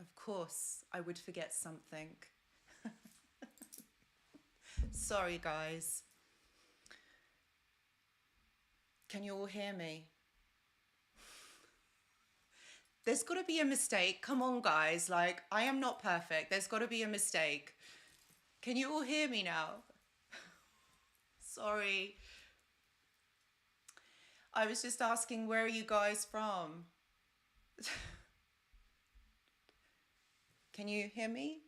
Of course, I would forget something. Sorry, guys. Can you all hear me? There's got to be a mistake. Come on, guys. Like, I am not perfect. There's got to be a mistake. Can you all hear me now? Sorry. I was just asking, where are you guys from? Can you hear me?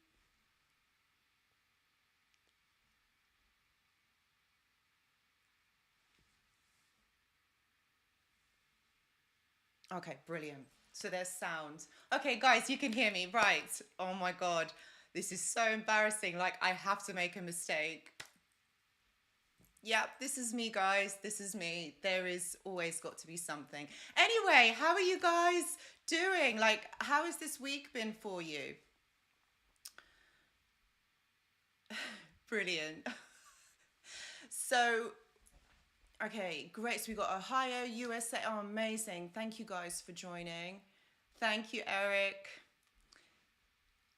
Okay, brilliant. So there's sound. Okay, guys, you can hear me. Right. Oh my God. This is so embarrassing. Like, I have to make a mistake. Yep, this is me, guys. This is me. There is always got to be something. Anyway, how are you guys doing? Like, how has this week been for you? Brilliant. So, okay, great. So we got Ohio, USA. Oh, amazing. Thank you guys for joining. Thank you, Eric.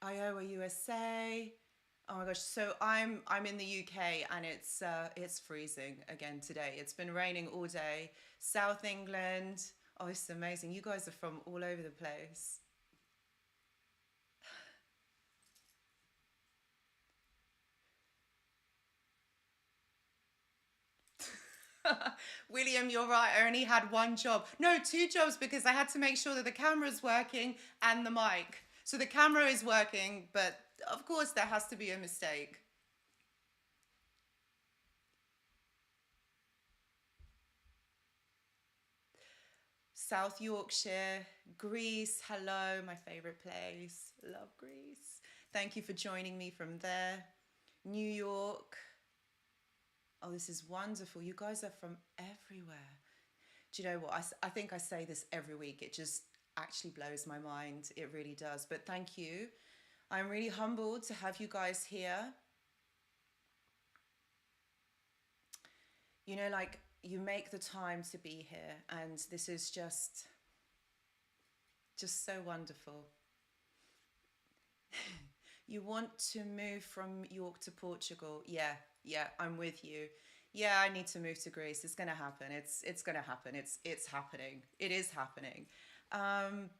Iowa, USA. Oh my gosh. So I'm in the UK and it's freezing again today. It's been raining all day. South England. Oh, it's amazing. You guys are from all over the place. William, you're right. I only had one job. No, two jobs because I had to make sure that the camera's working and the mic. So the camera is working, but of course there has to be a mistake. South Yorkshire, Greece. Hello, my favorite place. Love Greece. Thank you for joining me from there. New York. Oh, this is wonderful. You guys are from everywhere. Do you know what? I think I say this every week. It just actually blows my mind. It really does. But thank you. I'm really humbled to have you guys here. You know, like you make the time to be here, and this is just so wonderful. You want to move from York to Portugal? Yeah, yeah, I'm with you. Yeah, I need to move to Greece. It's gonna happen. It's gonna happen. It's happening. It is happening. Um,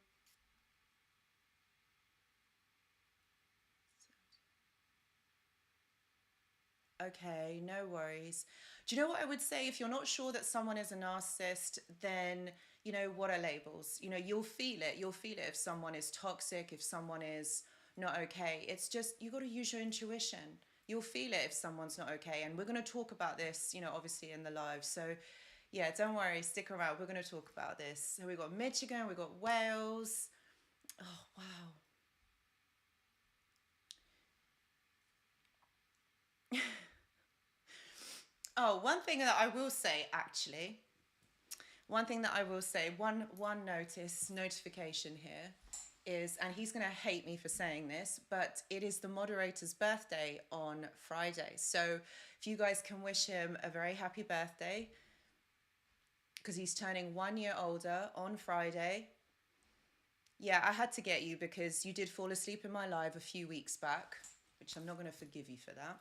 okay, no worries. Do you know what I would say? If you're not sure that someone is a narcissist, then you know what are labels? You know, you'll feel it. You'll feel it if someone is toxic, if someone is not okay. It's just you got to use your intuition. You'll feel it if someone's not okay. And we're going to talk about this, you know, obviously in the live. So, yeah, don't worry, stick around. We're going to talk about this. So, we've got Michigan, we've got Wales. Oh, wow. Oh, one thing that I will say actually, one thing that I will say, one notification here is, and he's going to hate me for saying this, but it is the moderator's birthday on Friday. So if you guys can wish him a very happy birthday, because he's turning 1 year older on Friday. Yeah, I had to get you because you did fall asleep in my live a few weeks back, which I'm not going to forgive you for that.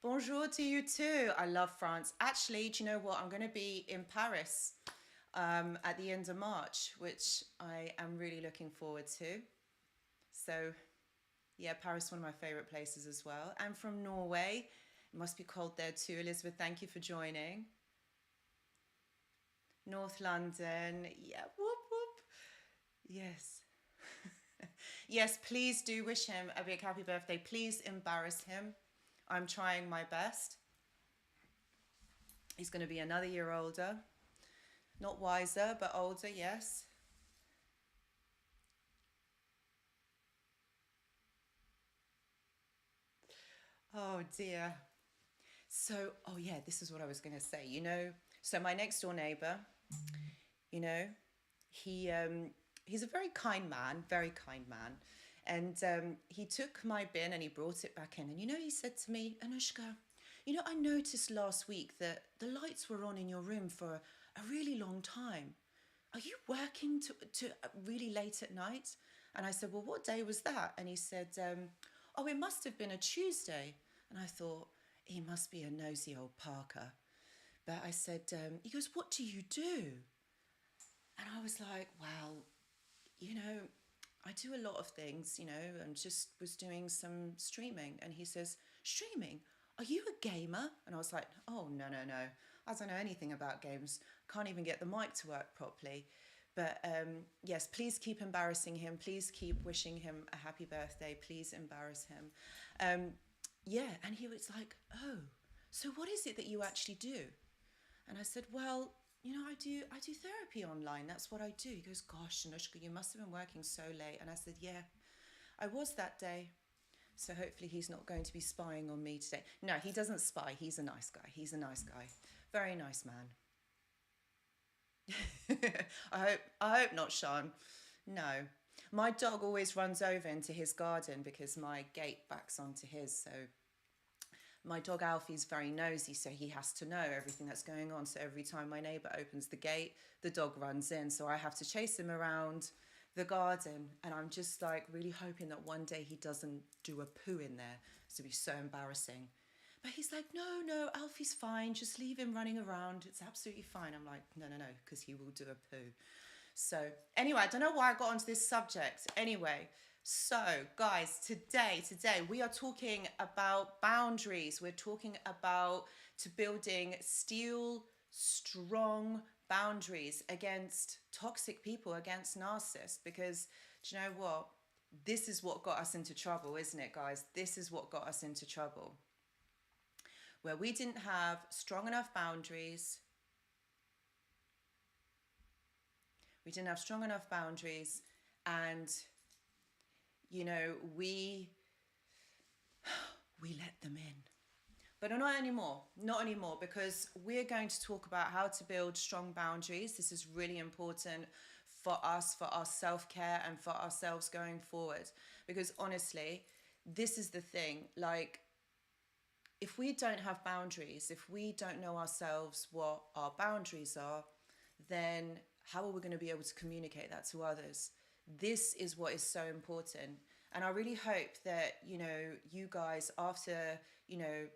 Bonjour to you too. I love France. Actually, do you know what? I'm going to be in Paris at the end of March, which I am really looking forward to. So, yeah, Paris is one of my favorite places as well. I'm from Norway. It must be cold there too. Elizabeth, thank you for joining. North London. Yeah, whoop, whoop. Yes. Yes, please do wish him a big happy birthday. Please embarrass him. I'm trying my best. He's going to be another year older. Not wiser, but older, yes. Oh dear. So, oh yeah, this is what I was going to say. You know, so my next door neighbor, you know, he he's a very kind man, and he took my bin and he brought it back in. And you know, he said to me, Anushka, you know, I noticed last week that the lights were on in your room for a really long time. are you working to really late at night? And I said, well, what day was that? And he said, oh, it must have been a Tuesday. And I thought, he must be a nosy old Parker. But I said, he goes, what do you do? And I was like, well, you know, I do a lot of things, you know, and just was doing some streaming. And he says, streaming? Are you a gamer? And I was like, oh, no. I don't know anything about games. Can't even get the mic to work properly. But yes, please keep embarrassing him. Please keep wishing him a happy birthday. Please embarrass him. Yeah, and he was like, oh, so what is it that you actually do? And I said, well, you know, I do therapy online. That's what I do. He goes, gosh, Anushka, you must have been working so late. And I said, yeah, I was that day. So hopefully he's not going to be spying on me today. No, he doesn't spy. He's a nice guy. He's a nice guy. Very nice man. I hope not, Sean. No. My dog always runs over into his garden because my gate backs onto his. So my dog Alfie's very nosy, so he has to know everything that's going on. So every time my neighbour opens the gate, the dog runs in. So I have to chase him around the garden. And I'm just like really hoping that one day he doesn't do a poo in there. This would be so embarrassing. But he's like, no, Alfie's fine. Just leave him running around. It's absolutely fine. I'm like, no, because he will do a poo. So anyway, I don't know why I got onto this subject. Anyway, so guys, today we are talking about boundaries. We're talking about building steel, strong boundaries against toxic people, against narcissists. Because do you know what? This is what got us into trouble, isn't it, guys? This is what got us into trouble. Where we didn't have strong enough boundaries. We didn't have strong enough boundaries, and, you know, we let them in. But not anymore, because we're going to talk about how to build strong boundaries. This is really important for us, for our self-care and for ourselves going forward. Because honestly, this is the thing, like, if we don't have boundaries, if we don't know ourselves what our boundaries are, then how are we going to be able to communicate that to others? This is what is so important. And I really hope that, you know, you guys, after, you know,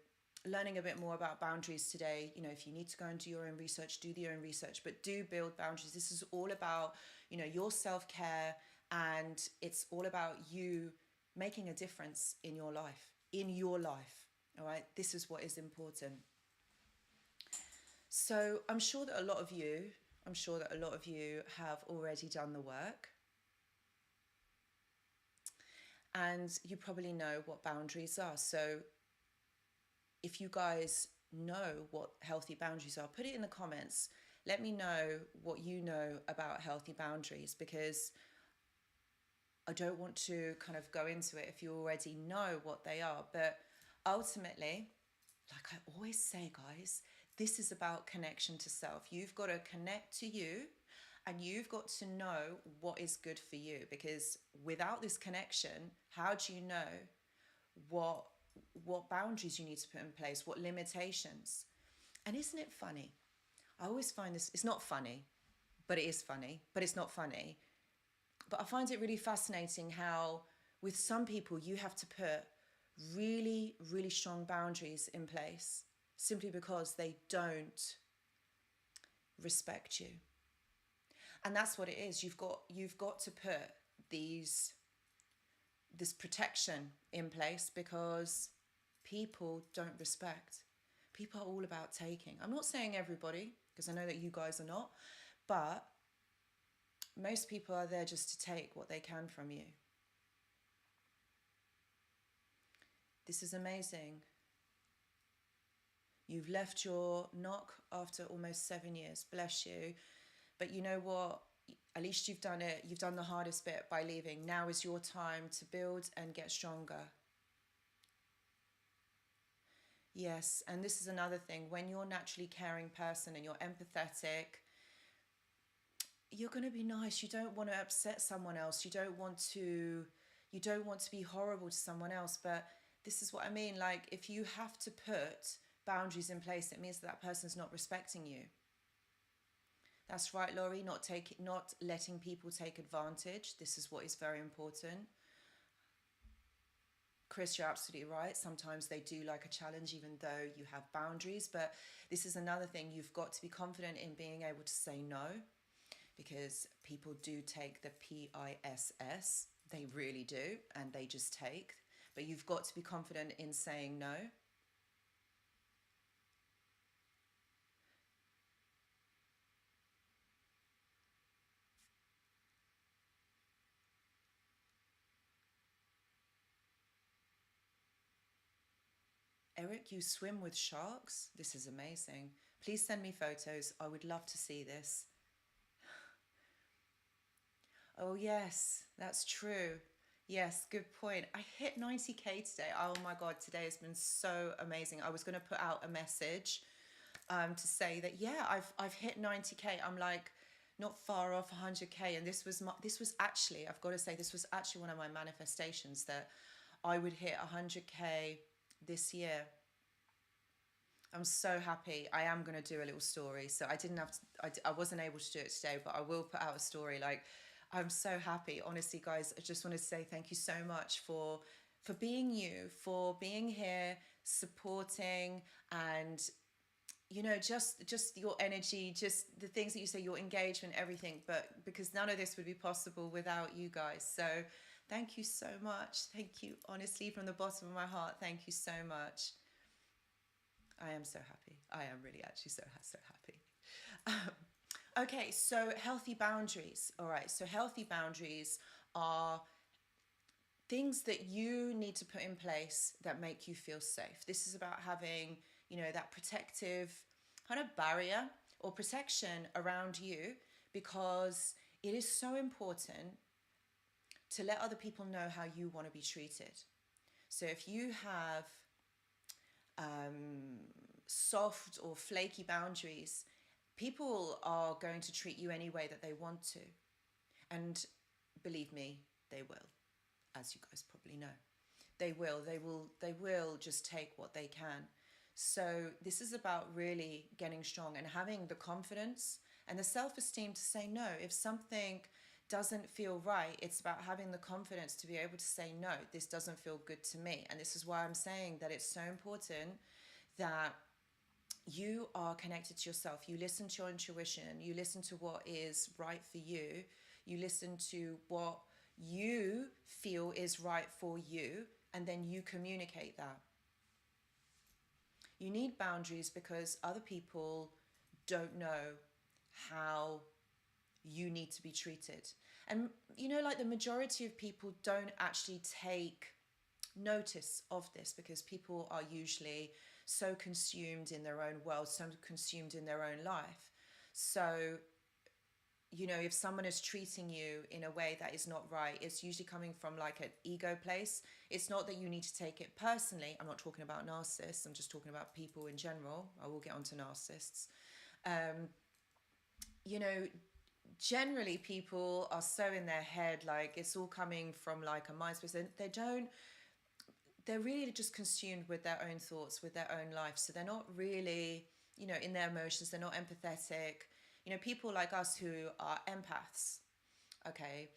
learning a bit more about boundaries today, you know, if you need to go and do your own research, do your own research, but do build boundaries. This is all about, you know, your self-care, and it's all about you making a difference in your life, all right? This is what is important. So I'm sure that a lot of you have already done the work. And you probably know what boundaries are. So if you guys know what healthy boundaries are, put it in the comments. Let me know what you know about healthy boundaries, because I don't want to kind of go into it if you already know what they are. But ultimately, like I always say, guys, this is about connection to self. You've got to connect to you, and you've got to know what is good for you, because without this connection, how do you know what boundaries you need to put in place, what limitations? And isn't it funny? I always find this, it's not funny, but it is funny, but it's not funny. But I find it really fascinating how with some people you have to put really, really strong boundaries in place simply because they don't respect you. And that's what it is. You've got to put this protection in place, because people don't respect. People are all about taking. I'm not saying everybody, because I know that you guys are not, but most people are there just to take what they can from you. This is amazing. You've left your knock after almost 7 years. Bless you. But you know what? At least you've done it. You've done the hardest bit by leaving. Now is your time to build and get stronger. Yes, and this is another thing. When you're a naturally caring person and you're empathetic, you're going to be nice. You don't want to upset someone else. You don't want to be horrible to someone else. But this is what I mean. Like, if you have to put boundaries in place, it means that person's not respecting you. That's right, Laurie. Not letting people take advantage. This is what is very important. Chris, you're absolutely right. Sometimes they do like a challenge, even though you have boundaries. But this is another thing. You've got to be confident in being able to say no, because people do take the PISS. They really do. And they just take. But you've got to be confident in saying no. Eric, you swim with sharks? This is amazing. Please send me photos. I would love to see this. Oh, yes, that's true. Yes, good point. I hit 90K today. Oh my God, today has been so amazing. I was going to put out a message to say that, yeah, I've hit 90K. I'm like not far off 100K. And this was actually, I've got to say, this was actually one of my manifestations, that I would hit 100K this year. I'm so happy. I am going to do a little story. So I didn't have to, I wasn't able to do it today, but I will put out a story. Like, I'm so happy. Honestly, guys, I just wanted to say thank you so much for being you, for being here, supporting, and just your energy, just the things that you say, your engagement, everything. But because none of this would be possible without you guys. So thank you so much. Thank you, honestly, from the bottom of my heart. Thank you so much. I am so happy. I am really actually so happy. Okay, so healthy boundaries. All right, so healthy boundaries are things that you need to put in place that make you feel safe. This is about having, that protective kind of barrier or protection around you, because it is so important to let other people know how you want to be treated. So if you have soft or flaky boundaries, people are going to treat you any way that they want to. And believe me, they will, as you guys probably know. They will just take what they can. So this is about really getting strong and having the confidence and the self-esteem to say no. If something doesn't feel right, it's about having the confidence to be able to say no, this doesn't feel good to me. And this is why I'm saying that it's so important that you are connected to yourself. You listen to your intuition. You listen to what is right for you. You listen to what you feel is right for you, and then you communicate that. You need boundaries because other people don't know how you need to be treated. And like the majority of people don't actually take notice of this, because people are usually so consumed in their own world, so consumed in their own life. So, if someone is treating you in a way that is not right, it's usually coming from like an ego place. It's not that you need to take it personally. I'm not talking about narcissists. I'm just talking about people in general. I will get onto narcissists. You know, generally people are so in their head, like it's all coming from like a mind space. They're really just consumed with their own thoughts, with their own life. So they're not really, in their emotions. They're not empathetic. People like us who are empaths, okay,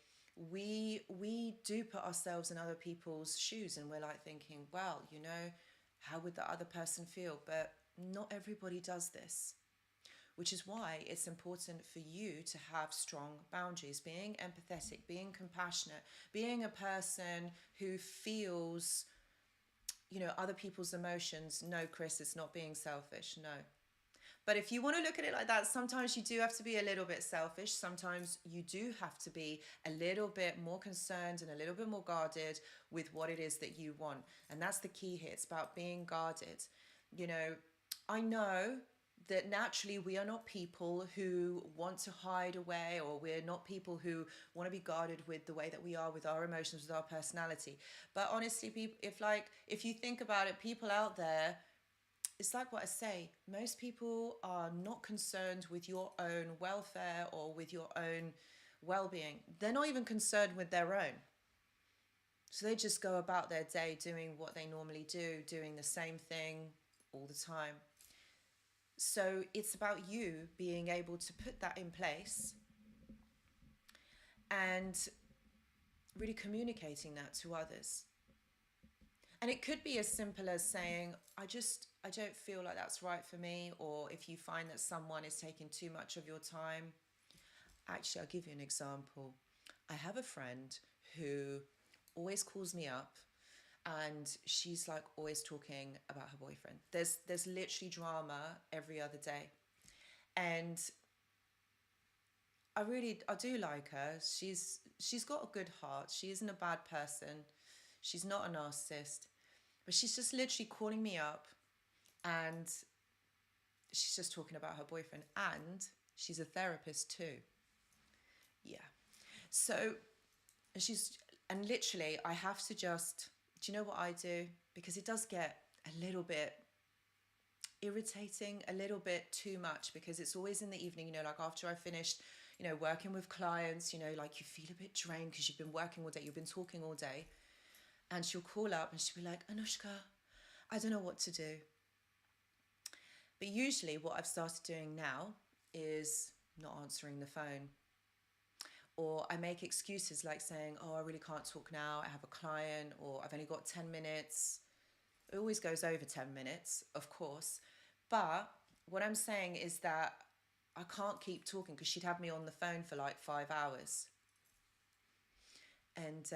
we do put ourselves in other people's shoes, and we're like thinking, well, how would the other person feel? But not everybody does this, which is why it's important for you to have strong boundaries, being empathetic, being compassionate, being a person who feels, other people's emotions. No, Chris, it's not being selfish, no. But if you want to look at it like that, sometimes you do have to be a little bit selfish. Sometimes you do have to be a little bit more concerned and a little bit more guarded with what it is that you want. And that's the key here. It's about being guarded. I know that naturally we are not people who want to hide away, or we're not people who want to be guarded with the way that we are with our emotions, with our personality. But honestly, if you think about it, people out there, it's like what I say, most people are not concerned with your own welfare or with your own well-being. They're not even concerned with their own. So they just go about their day doing what they normally do, doing the same thing all the time. So it's about you being able to put that in place and really communicating that to others. And it could be as simple as saying, I don't feel like that's right for me. Or if you find that someone is taking too much of your time. Actually, I'll give you an example. I have a friend who always calls me up and she's like always talking about her boyfriend. There's literally drama every other day. And I do like her. She's got a good heart. She isn't a bad person. She's not a narcissist. But she's just literally calling me up and she's just talking about her boyfriend. And she's a therapist too. Yeah. So and literally I have to just, do you know what I do? Because it does get a little bit irritating, a little bit too much, because it's always in the evening, like after I finished, working with clients, like you feel a bit drained because you've been working all day, you've been talking all day. And she'll call up and she'll be like, Anushka, I don't know what to do. But usually what I've started doing now is not answering the phone. Or I make excuses like saying, oh, I really can't talk now, I have a client, or I've only got 10 minutes. It always goes over 10 minutes, of course. But what I'm saying is that I can't keep talking because she'd have me on the phone for like 5 hours. And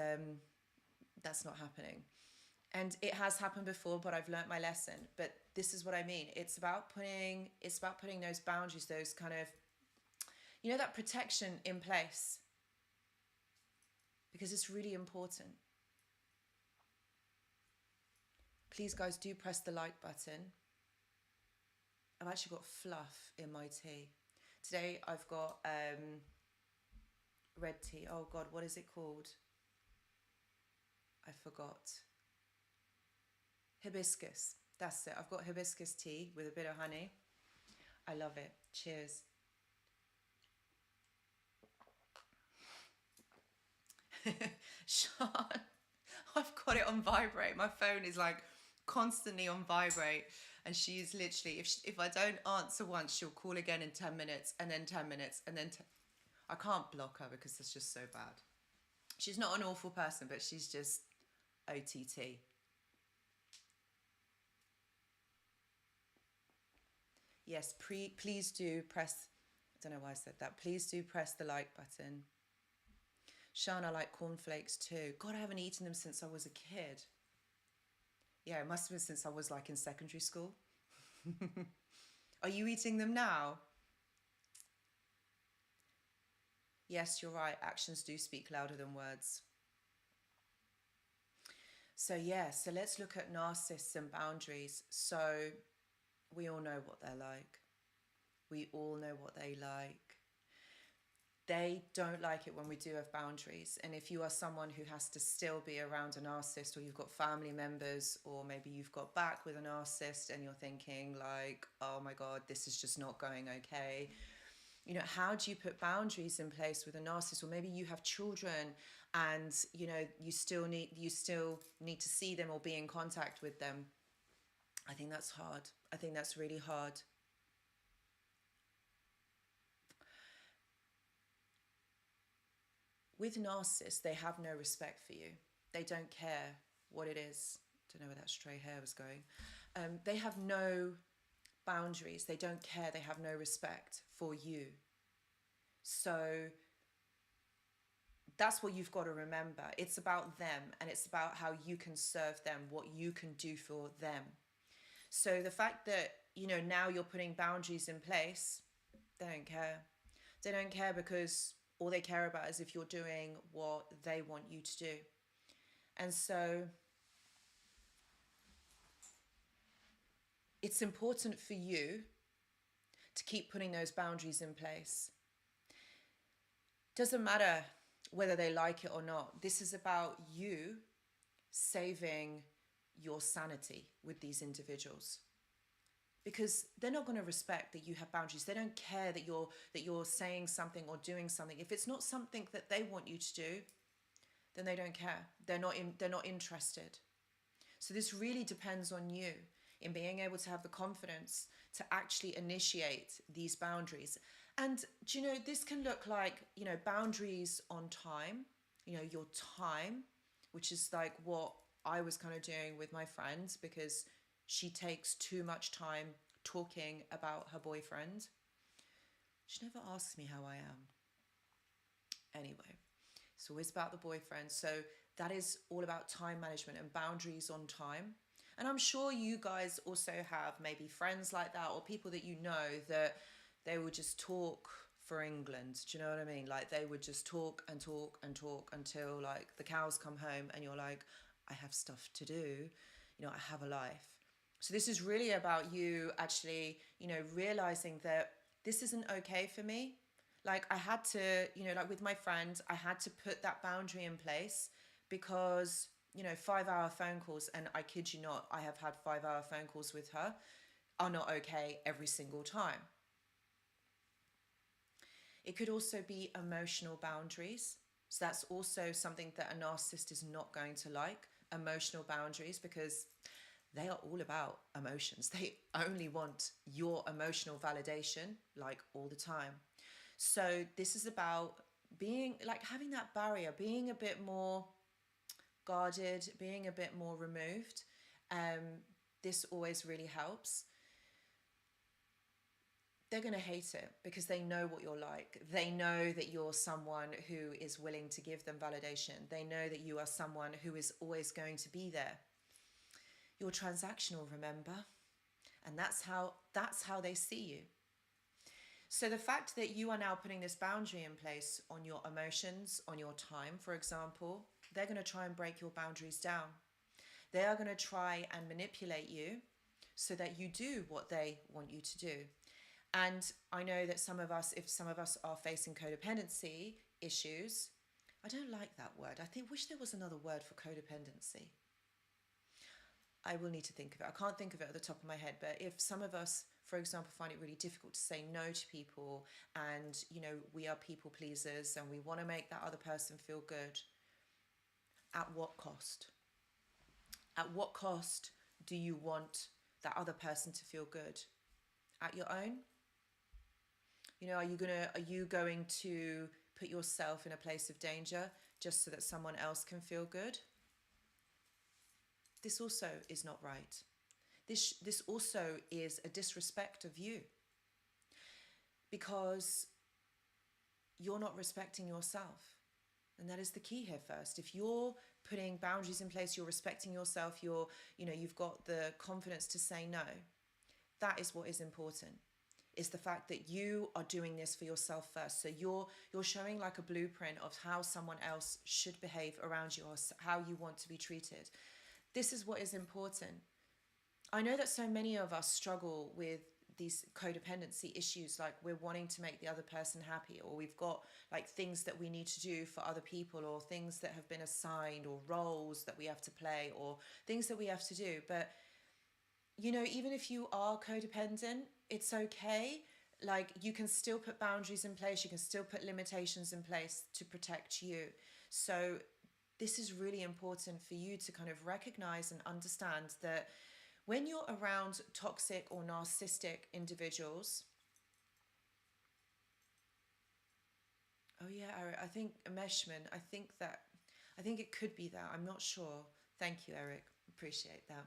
that's not happening. And it has happened before, but I've learnt my lesson. But this is what I mean. It's about putting those boundaries, those kind of, that protection in place. Because it's really important. Please, guys, do press the like button. I've actually got fluff in my tea. Today I've got red tea. Oh God, what is it called? I forgot. Hibiscus. That's it. I've got hibiscus tea with a bit of honey. I love it. Cheers. Sean, I've got it on vibrate. My phone is like constantly on vibrate, and she is literally, if I don't answer once, she'll call again in 10 minutes and then 10 minutes and then I can't block her because that's just so bad. She's not an awful person, but she's just OTT. Yes, please do press, I don't know why I said that, please do press the like button. Sean, I like cornflakes too. God, I haven't eaten them since I was a kid. Yeah, it must have been since I was like in secondary school. Are you eating them now? Yes, you're right. Actions do speak louder than words. So so let's look at narcissists and boundaries. So we all know what they're like. We all know what they like. They don't like it when we do have boundaries. And if you are someone who has to still be around a narcissist, or you've got family members, or maybe you've got back with a narcissist and you're thinking like, oh my God, this is just not going okay. How do you put boundaries in place with a narcissist? Or maybe you have children and, you still need to see them or be in contact with them. I think that's hard. I think that's really hard. With narcissists, they have no respect for you. They don't care what it is. Don't know where that stray hair was going. They have no boundaries. They don't care. They have no respect for you. So that's what you've got to remember. It's about them, and it's about how you can serve them, what you can do for them. So the fact that, now you're putting boundaries in place, they don't care. They don't care because all they care about is if you're doing what they want you to do. And so it's important for you to keep putting those boundaries in place. Doesn't matter whether they like it or not. This is about you saving your sanity with these individuals. Because they're not going to respect that you have boundaries. They don't care that you're saying something or doing something. If it's not something that they want you to do, then they don't care. They're not interested. So this really depends on you. in being able to have the confidence to actually initiate these boundaries. And do you know, this can look like, you know, boundaries on time, you know, your time, which is like what I was kind of doing with my friend, because she takes too much time talking about her boyfriend. She never asks me how I am. Anyway, it's always about the boyfriend. So that is all about time management and boundaries on time. And I'm sure you guys also have maybe friends like that, or people that you know that they will just talk for England. Do you know what I mean? Like they would just talk and talk and talk until like the cows come home and you're like, I have stuff to do. You know, I have a life. So this is really about you actually, you know, realizing that this isn't okay for me. Like I had to, you know, like with my friend, I had to put that boundary in place because, you know, 5-hour phone calls, and I kid you not, I have had 5-hour phone calls with her, are not okay every single time. It could also be emotional boundaries. So that's also something that a narcissist is not going to like, emotional boundaries, because they are all about emotions. They only want your emotional validation, like all the time. So this is about being like having that barrier, being a bit more guarded, being a bit more removed. This always really helps. They're going to hate it because they know what you're like. They know that you're someone who is willing to give them validation. They know that you are someone who is always going to be there. You're transactional, remember? And that's how they see you. So the fact that you are now putting this boundary in place on your emotions, on your time, for example, they're going to try and break your boundaries down. They are going to try and manipulate you so that you do what they want you to do. And I know that some of us, if some of us are facing codependency issues, I don't like that word. Wish there was another word for codependency. I will need to think of it. I can't think of it at the top of my head, but if some of us, for example, find it really difficult to say no to people, and, you know, we are people pleasers and we want to make that other person feel good, at what cost? At what cost do you want that other person to feel good? At your own? You know, are you going to put yourself in a place of danger just so that someone else can feel good? This also is not right. This also is a disrespect of you, because you're not respecting yourself. And that is the key here first. If you're putting boundaries in place, you're respecting yourself, you've got the confidence to say no. That is what is important. Is the fact that you are doing this for yourself first. So you're showing like a blueprint of how someone else should behave around you, or how you want to be treated. This is what is important. I know that so many of us struggle with these codependency issues, like we're wanting to make the other person happy, or we've got like things that we need to do for other people, or things that have been assigned, or roles that we have to play, or things that we have to do. But, you know, even if you are codependent, it's okay. Like, you can still put boundaries in place, you can still put limitations in place to protect you. So this is really important for you to kind of recognize and understand that when you're around toxic or narcissistic individuals, oh yeah, I think enmeshment, I think it could be that, I'm not sure. Thank you, Eric, appreciate that.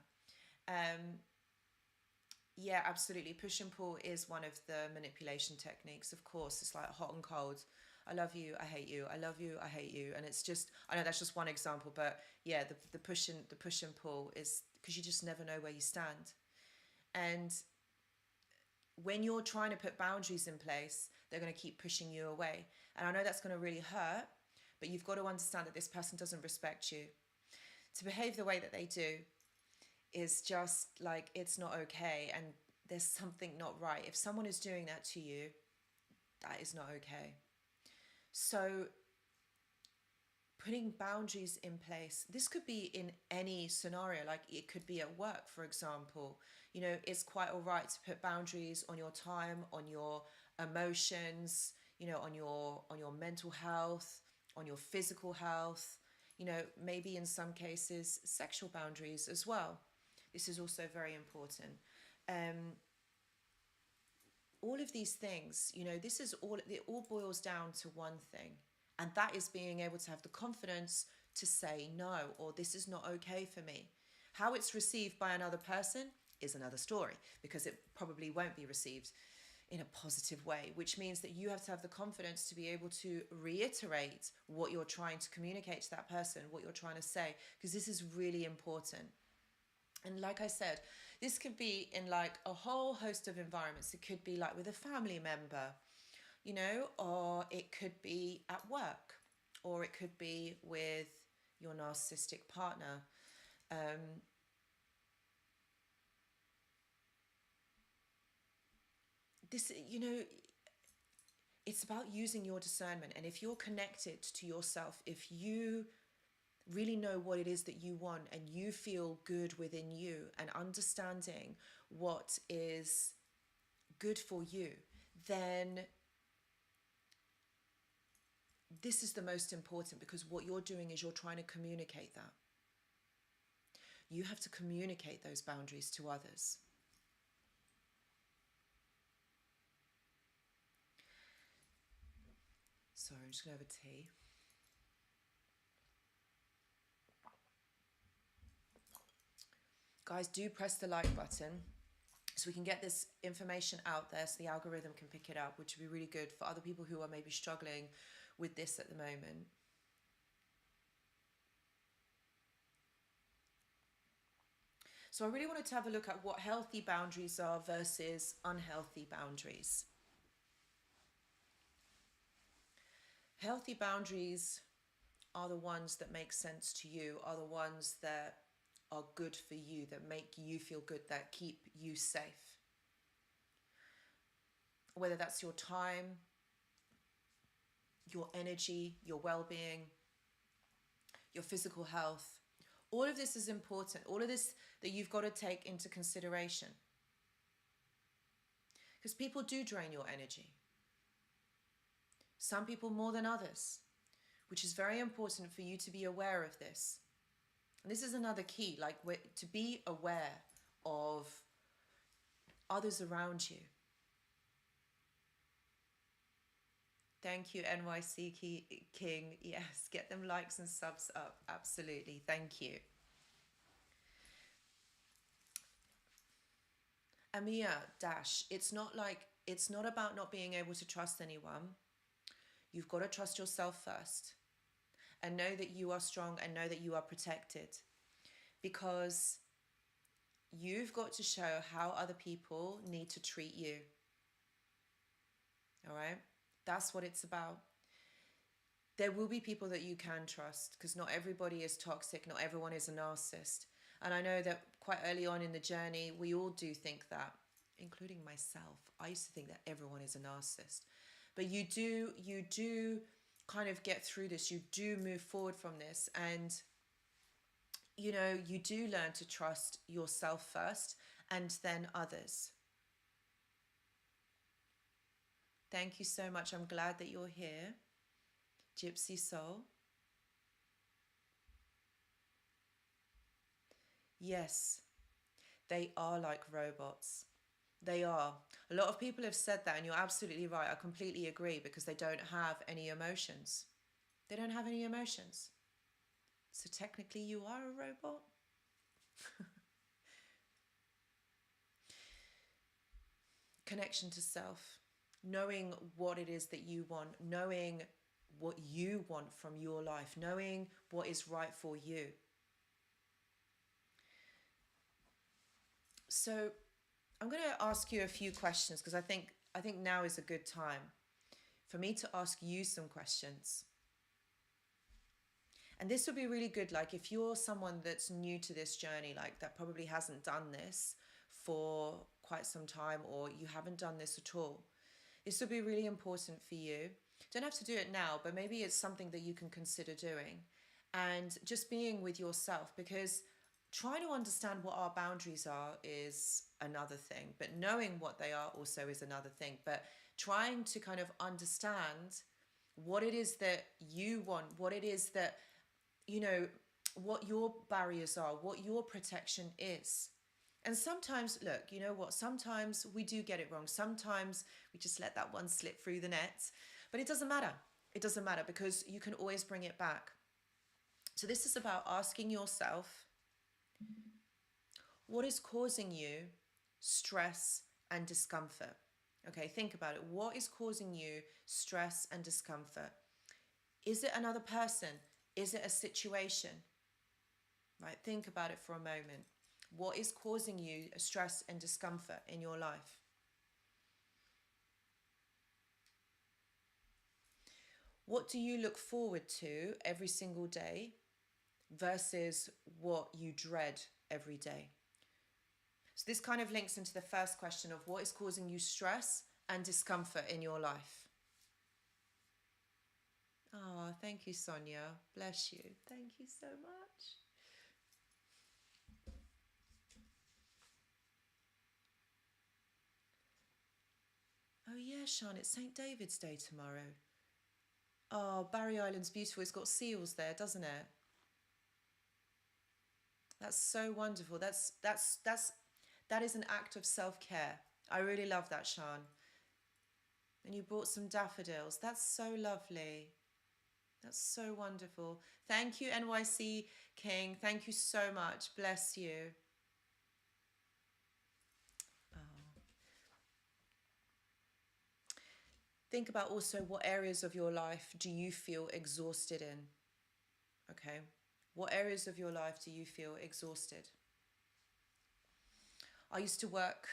Yeah, absolutely. Push and pull is one of the manipulation techniques. Of course, it's like hot and cold. I love you, I hate you. I love you, I hate you. And it's just, I know that's just one example, but yeah, the push and pull is because you just never know where you stand. And when you're trying to put boundaries in place, they're going to keep pushing you away. And I know that's going to really hurt, but you've got to understand that this person doesn't respect you. To behave the way that they do is just like, it's not okay, and there's something not right. If someone is doing that to you, that is not okay. So putting boundaries in place, this could be in any scenario, like it could be at work, for example. You know, it's quite all right to put boundaries on your time, on your emotions, you know, on your mental health, on your physical health, you know, maybe in some cases sexual boundaries as well. This is also very important. All of these things, you know, this is all, it all boils down to one thing, and that is being able to have the confidence to say no, or this is not okay for me. How it's received by another person is another story, because it probably won't be received in a positive way, which means that you have to have the confidence to be able to reiterate what you're trying to communicate to that person, what you're trying to say, because this is really important. And like I said, this could be in like a whole host of environments. It could be like with a family member, you know, or it could be at work, or it could be with your narcissistic partner. This, you know, it's about using your discernment. And if you're connected to yourself, if you really know what it is that you want and you feel good within you and understanding what is good for you, then this is the most important, because what you're doing is you're trying to communicate that. You have to communicate those boundaries to others. Sorry, I'm just going to have a tea. Guys, do press the like button so we can get this information out there, so the algorithm can pick it up, which would be really good for other people who are maybe struggling with this at the moment. So I really wanted to have a look at what healthy boundaries are versus unhealthy boundaries. Healthy boundaries are the ones that make sense to you, are the ones that are good for you, that make you feel good, that keep you safe. Whether that's your time, your energy, your well-being, your physical health. All of this is important. All of this that you've got to take into consideration. Because people do drain your energy. Some people more than others, which is very important for you to be aware of this. And this is another key, like to be aware of others around you. Thank you, NYC King. Yes, get them likes and subs up. Absolutely. Thank you. Amia Dash, it's not about not being able to trust anyone. You've got to trust yourself first and know that you are strong and know that you are protected, because you've got to show how other people need to treat you. All right? That's what it's about. There will be people that you can trust, because not everybody is toxic. Not everyone is a narcissist. And I know that quite early on in the journey, we all do think that, including myself. I used to think that everyone is a narcissist. But you do kind of get through this. You do move forward from this. And, you know, you do learn to trust yourself first and then others. Thank you so much. I'm glad that you're here. Gypsy Soul. Yes, they are like robots. They are. A lot of people have said that, and you're absolutely right. I completely agree, because they don't have any emotions. They don't have any emotions. So technically you are a robot. Connection to self. Knowing what it is that you want. Knowing what you want from your life. Knowing what is right for you. So I'm going to ask you a few questions, because I think now is a good time for me to ask you some questions. And this would be really good, like if you're someone that's new to this journey, like that probably hasn't done this for quite some time, or you haven't done this at all. This would be really important for you. Don't have to do it now, but maybe it's something that you can consider doing. And just being with yourself, because trying to understand what our boundaries are is another thing, but knowing what they are also is another thing. But trying to kind of understand what it is that you want, what it is that, you know, what your barriers are, what your protection is. And sometimes, look, you know what? Sometimes we do get it wrong. Sometimes we just let that one slip through the net. But it doesn't matter. It doesn't matter because you can always bring it back. So this is about asking yourself, what is causing you stress and discomfort? Okay, think about it. What is causing you stress and discomfort? Is it another person? Is it a situation? Right, think about it for a moment. What is causing you stress and discomfort in your life? What do you look forward to every single day versus what you dread every day? So this kind of links into the first question of what is causing you stress and discomfort in your life. Oh, thank you, Sonia. Bless you. Thank you so much. Oh yeah, Sean, it's St. David's Day tomorrow. Oh, Barry Island's beautiful. It's got seals there, doesn't it? That's so wonderful. That is an act of self-care. I really love that, Sean. And you brought some daffodils. That's so lovely. That's so wonderful. Thank you, NYC King. Thank you so much. Bless you. Oh. Think about also what areas of your life do you feel exhausted in? Okay. What areas of your life do you feel exhausted? I used to work,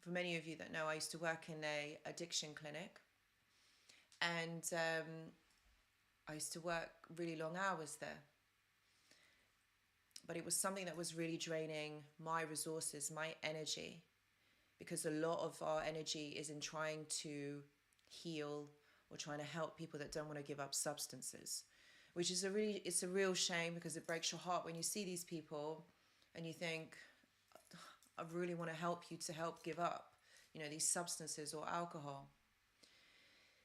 for many of you that know, I used to work in a addiction clinic. And I used to work really long hours there. But it was something that was really draining my resources, my energy, because a lot of our energy is in trying to heal or trying to help people that don't want to give up substances, which is it's a real shame because it breaks your heart when you see these people and you think, I really want to help you to help give up, these substances or alcohol.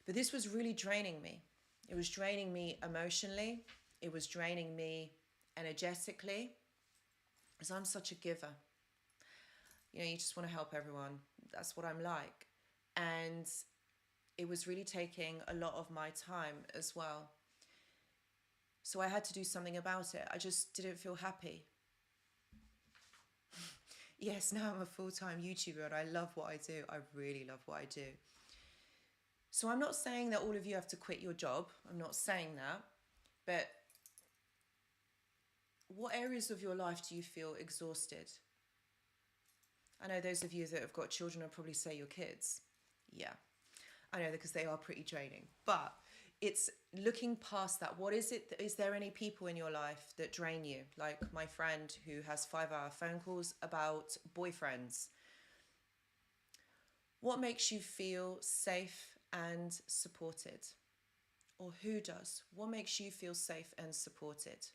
But this was really draining me. It was draining me emotionally. It was draining me energetically, because I'm such a giver. You just want to help everyone. That's what I'm like. And it was really taking a lot of my time as well. So I had to do something about it. I just didn't feel happy. Yes, now I'm a full-time YouTuber and I love what I do. I really love what I do. So I'm not saying that all of you have to quit your job. I'm not saying that. But what areas of your life do you feel exhausted? I know those of you that have got children will probably say your kids. Yeah, I know, because they are pretty draining. But it's looking past that. What is it? Is there any people in your life that drain you? Like my friend who has 5-hour phone calls about boyfriends. What makes you feel safe and supported? Or who does? What makes you feel safe and supported?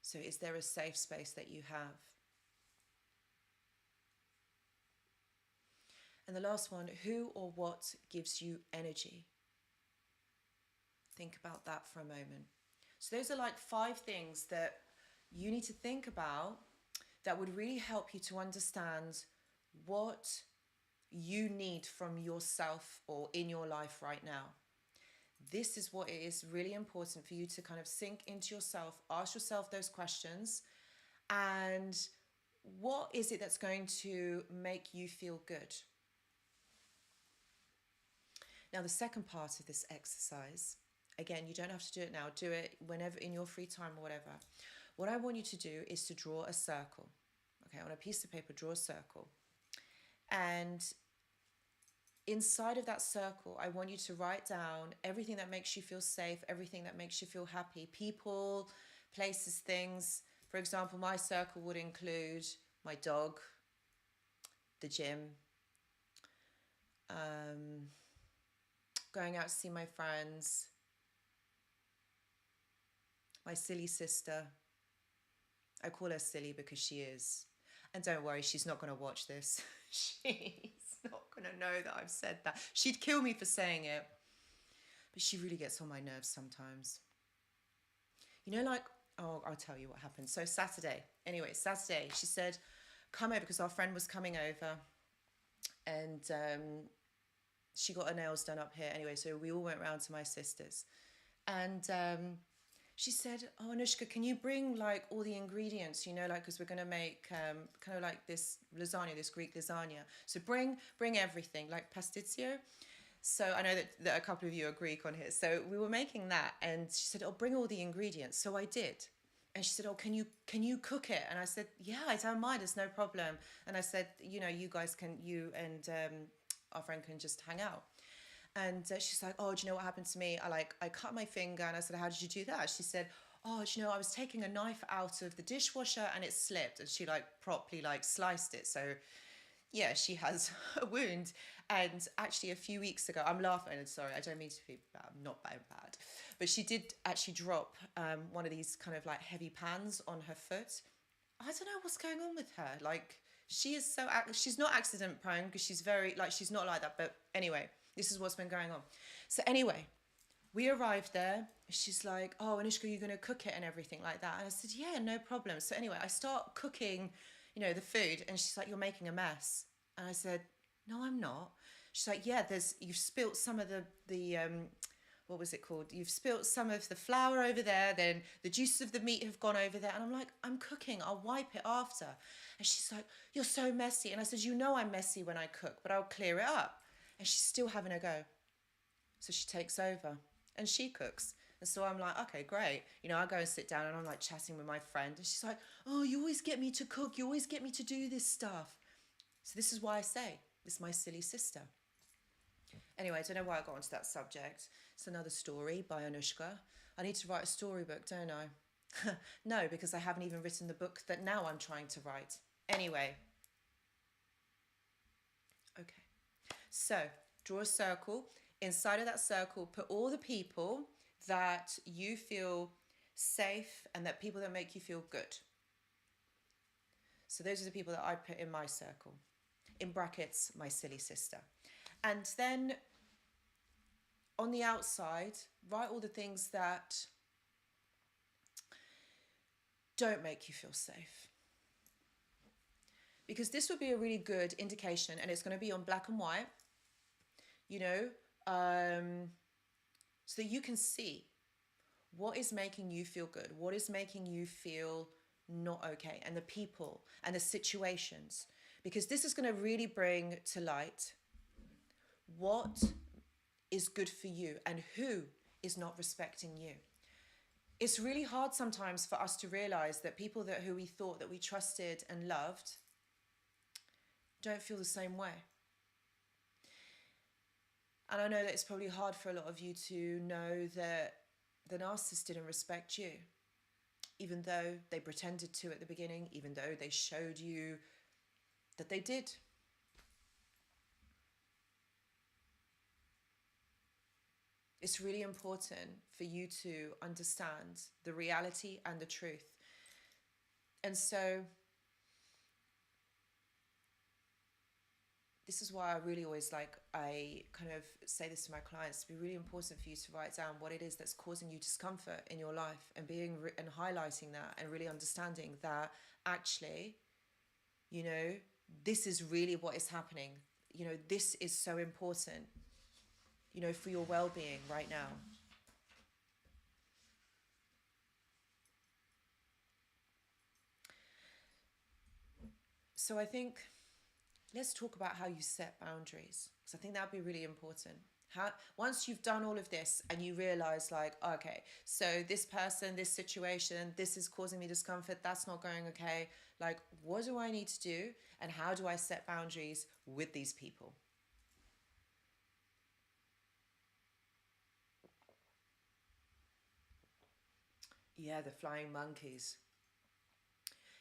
So is there a safe space that you have? And the last one, who or what gives you energy? Think about that for a moment. So those are like 5 things that you need to think about that would really help you to understand what you need from yourself or in your life right now. This is what it is really important for you to kind of sink into yourself, ask yourself those questions, and what is it that's going to make you feel good? Now, the second part of this exercise, again, you don't have to do it now. Do it whenever, in your free time or whatever. What I want you to do is to draw a circle. Okay, on a piece of paper, draw a circle. And inside of that circle, I want you to write down everything that makes you feel safe, everything that makes you feel happy. People, places, things. For example, my circle would include my dog, the gym, going out to see my friends, my silly sister. I call her silly because she is. And don't worry, she's not going to watch this. She's not going to know that I've said that. She'd kill me for saying it. But she really gets on my nerves sometimes. Like Oh, I'll tell you what happened. So Saturday, she said, come over because our friend was coming over, and she got her nails done up here. Anyway, so we all went round to my sister's, and she said, "Oh, Anushka, can you bring like all the ingredients? You know, like because we're gonna make kind of like this lasagna, this Greek lasagna. So bring everything, like pasticcio." So I know that a couple of you are Greek on here. So we were making that, and she said, "Oh, bring all the ingredients." So I did, and she said, "Oh, can you cook it?" And I said, "Yeah, I don't mind. It's no problem." And I said, "You know, you and our friend can just hang out." And she's like, "Oh, do you know what happened to me? I cut my finger." And I said, "How did you do that?" She said, "Oh, do you know, I was taking a knife out of the dishwasher and it slipped." And she like properly like sliced it. So yeah, she has a wound. And actually, a few weeks ago, I'm laughing. And sorry, I don't mean to be bad. I'm not bad, but she did actually drop one of these kind of like heavy pans on her foot. I don't know what's going on with her. Like she is so she's not accident prone because she's very like she's not like that. But anyway, this is what's been going on. So anyway, we arrived there. She's like, "Oh, Anushka, you're gonna cook it and everything like that." And I said, "Yeah, no problem." So anyway, I start cooking, you know, the food, and she's like, "You're making a mess." And I said, "No, I'm not." She's like, "Yeah, you've spilt some of the what was it called? You've spilt some of the flour over there, then the juices of the meat have gone over there." And I'm like, "I'm cooking, I'll wipe it after." And she's like, "You're so messy." And I said, "You know I'm messy when I cook, but I'll clear it up." And she's still having a go. So she takes over and she cooks. And so I'm like, okay, great. You know, I go and sit down and I'm like chatting with my friend. And she's like, "Oh, you always get me to cook. You always get me to do this stuff." So this is why I say, this is my silly sister. Anyway, I don't know why I got onto that subject. It's another story by Anushka. I need to write a storybook, don't I? No, because I haven't even written the book that now I'm trying to write. Anyway. Okay. So draw a circle. Inside of that circle, put all the people that you feel safe and that people that make you feel good. So those are the people that I put in my circle. In brackets, my silly sister. And then on the outside, write all the things that don't make you feel safe. Because this would be a really good indication, and it's going to be on black and white, you know, so that you can see what is making you feel good, what is making you feel not okay, and the people and the situations. Because this is going to really bring to light what is good for you and who is not respecting you. It's really hard sometimes for us to realize that people who we thought that we trusted and loved don't feel the same way. And I know that it's probably hard for a lot of you to know that the narcissist didn't respect you, even though they pretended to at the beginning, even though they showed you that they did. It's really important for you to understand the reality and the truth. And so this is why I really always I kind of say this to my clients, to be really important for you to write down what it is that's causing you discomfort in your life, and and highlighting that and really understanding that actually, you know, this is really what is happening. You know, this is so important, you know, for your well-being right now. So I think let's talk about how you set boundaries, because I think that would be really important. Once you've done all of this and you realize okay, so this person, this situation, this is causing me discomfort, that's not going okay, like what do I need to do and how do I set boundaries with these people? Yeah, the flying monkeys.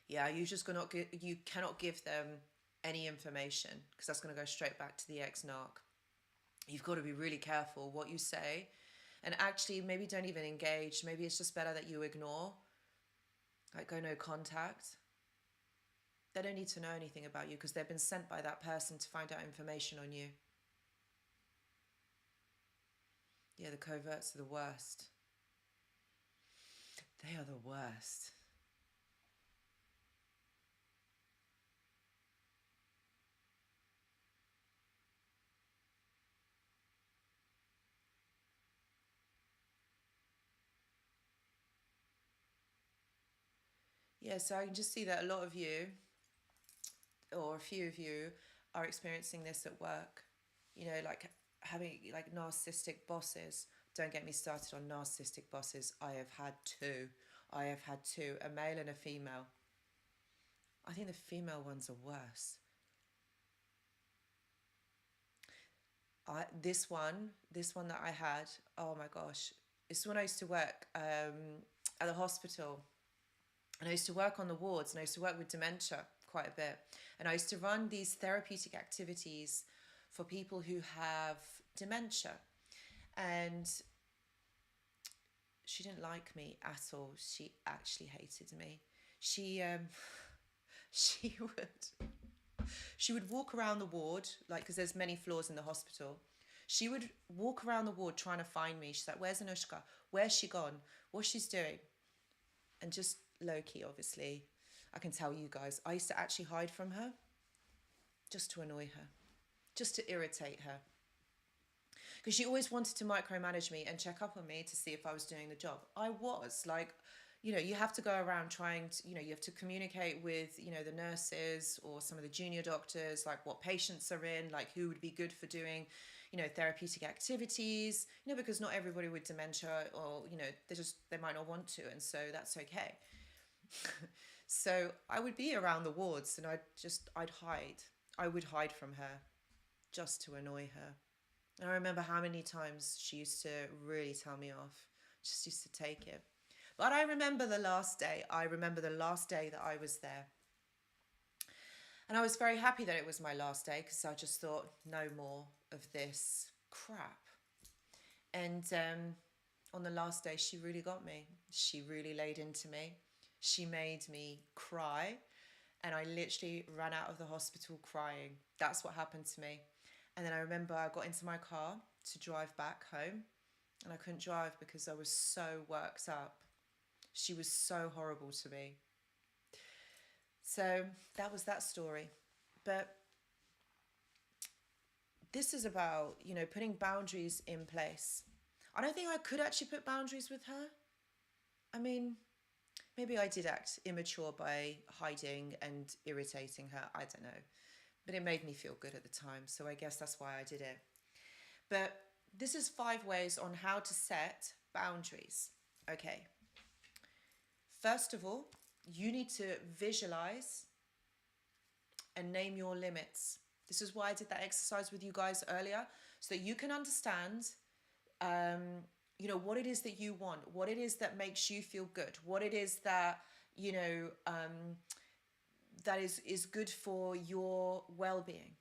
Yeah, you cannot give them any information, because that's going to go straight back to the ex-narc. You've got to be really careful what you say, and actually maybe don't even engage. Maybe it's just better that you ignore, like go no contact. They don't need to know anything about you because they've been sent by that person to find out information on you. Yeah, the coverts are the worst. They are the worst. Yeah, so I can just see that a lot of you, or a few of you, are experiencing this at work. You know, like having like narcissistic bosses. Don't get me started on narcissistic bosses. I have had two. I have had two, a male and a female. I think the female ones are worse. This one that I had, oh my gosh, it's when I used to work at the hospital, and I used to work on the wards, and I used to work with dementia quite a bit, and I used to run these therapeutic activities for people who have dementia, and she didn't like me at all. She actually hated me. She she would she would walk around the ward, like, because there's many floors in the hospital. She would walk around the ward trying to find me. She's like, "Where's Anushka? Where's she gone? What's she's doing?" And just low key, obviously, I can tell you guys, I used to actually hide from her just to annoy her, just to irritate her. Because she always wanted to micromanage me and check up on me to see if I was doing the job. I was like, you have to go around trying to, you have to communicate with, the nurses or some of the junior doctors, like what patients are in, like who would be good for doing, therapeutic activities, because not everybody with dementia, or, they might not want to. And so that's okay. So I would be around the wards, and I'd hide. I would hide from her just to annoy her. And I remember how many times she used to really tell me off, just used to take it. But I remember the last day. I remember the last day that I was there. And I was very happy that it was my last day, because I just thought, no more of this crap. And on the last day, she really got me. She really laid into me. She made me cry. And I literally ran out of the hospital crying. That's what happened to me. And then I remember I got into my car to drive back home, and I couldn't drive because I was so worked up. She was so horrible to me. So that was that story. But this is about, putting boundaries in place. I don't think I could actually put boundaries with her. I mean, maybe I did act immature by hiding and irritating her. I don't know. But it made me feel good at the time, so I guess that's why I did it. But this is 5 ways on how to set boundaries. Okay. First of all, you need to visualize and name your limits. This is why I did that exercise with you guys earlier, so that you can understand, what it is that you want, what it is that makes you feel good, what it is that, that is good for your well-being.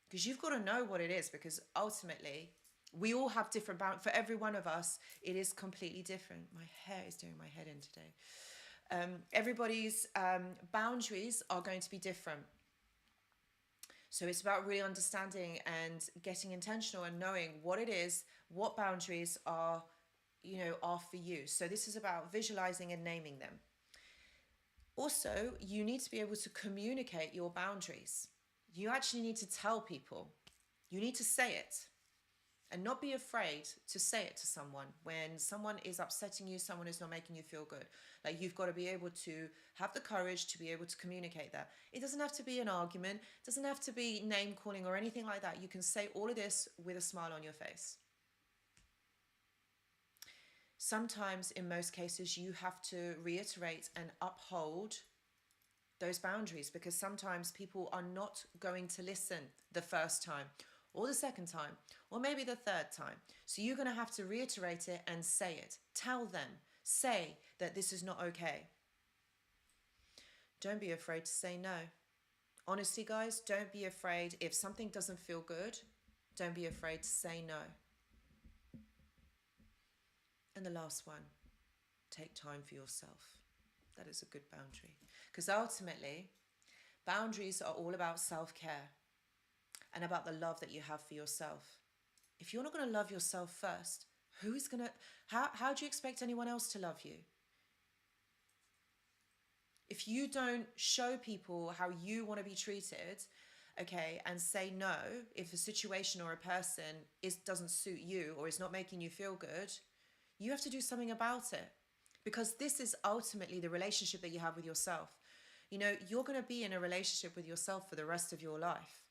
Because you've got to know what it is, because ultimately we all have different boundaries. For every one of us, it is completely different. My hair is doing my head in today. Everybody's boundaries are going to be different. So it's about really understanding and getting intentional and knowing what it is, what boundaries are for you. So this is about visualizing and naming them. Also, you need to be able to communicate your boundaries. You actually need to tell people. You need to say it, and not be afraid to say it to someone when someone is upsetting you, someone is not making you feel good. Like, you've got to be able to have the courage to be able to communicate that. It doesn't have to be an argument. It doesn't have to be name calling or anything like that. You can say all of this with a smile on your face. Sometimes, in most cases, you have to reiterate and uphold those boundaries, because sometimes people are not going to listen the first time or the second time or maybe the third time. So you're going to have to reiterate it and say it. Tell them, say that this is not okay. Don't be afraid to say no. Honestly, guys, don't be afraid. If something doesn't feel good, don't be afraid to say no. And the last one, take time for yourself. That is a good boundary. Because ultimately, boundaries are all about self-care and about the love that you have for yourself. If you're not going to love yourself first, how do you expect anyone else to love you? If you don't show people how you want to be treated, okay, and say no if a situation or a person doesn't suit you or is not making you feel good, you have to do something about it. Because this is ultimately the relationship that you have with yourself. You know, you're going to be in a relationship with yourself for the rest of your life.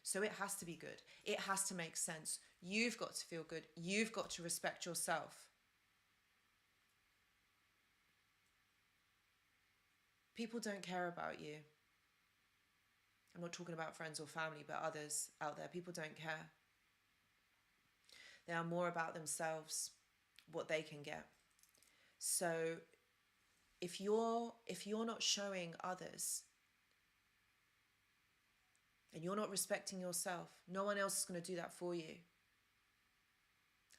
So it has to be good. It has to make sense. You've got to feel good. You've got to respect yourself. People don't care about you. I'm not talking about friends or family, but others out there. People don't care. They are more about themselves, what they can get. So if you're not showing others and you're not respecting yourself, no one else is going to do that for you.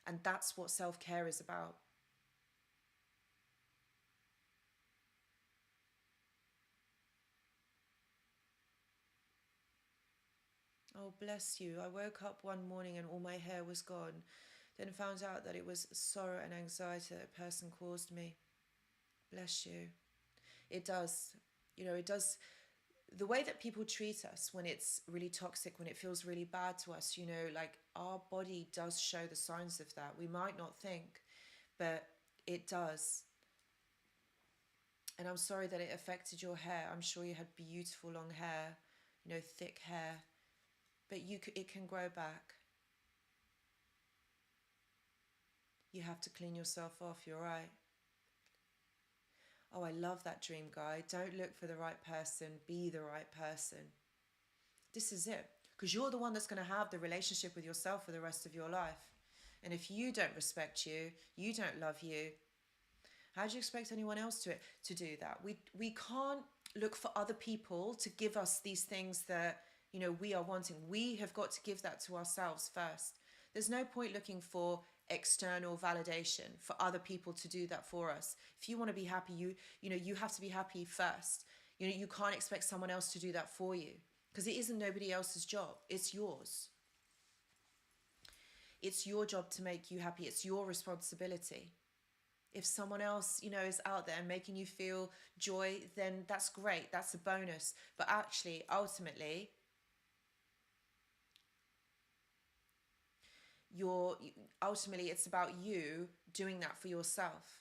And that's what self-care is about. Oh, bless you. I woke up one morning and all my hair was gone. Then found out that it was sorrow and anxiety that a person caused me. Bless you. It does. You know, it does. The way that people treat us when it's really toxic, when it feels really bad to us, you know, like our body does show the signs of that. We might not think, but it does. And I'm sorry that it affected your hair. I'm sure you had beautiful long hair, you know, thick hair. But it can grow back. You have to clean yourself off, you're right. Oh, I love that dream guy. Don't look for the right person, be the right person. This is it. Because you're the one that's going to have the relationship with yourself for the rest of your life. And if you don't respect you, you don't love you, how do you expect anyone else to do that? We can't look for other people to give us these things that, you know, we are wanting. We have got to give that to ourselves first. There's no point looking for external validation for other people to do that for us. If you want to be happy, you have to be happy first. You know, you can't expect someone else to do that for you because it isn't nobody else's job. It's yours. It's your job to make you happy. It's your responsibility. If someone else, you know, is out there making you feel joy, then that's great. That's a bonus. But actually, ultimately, it's about you doing that for yourself.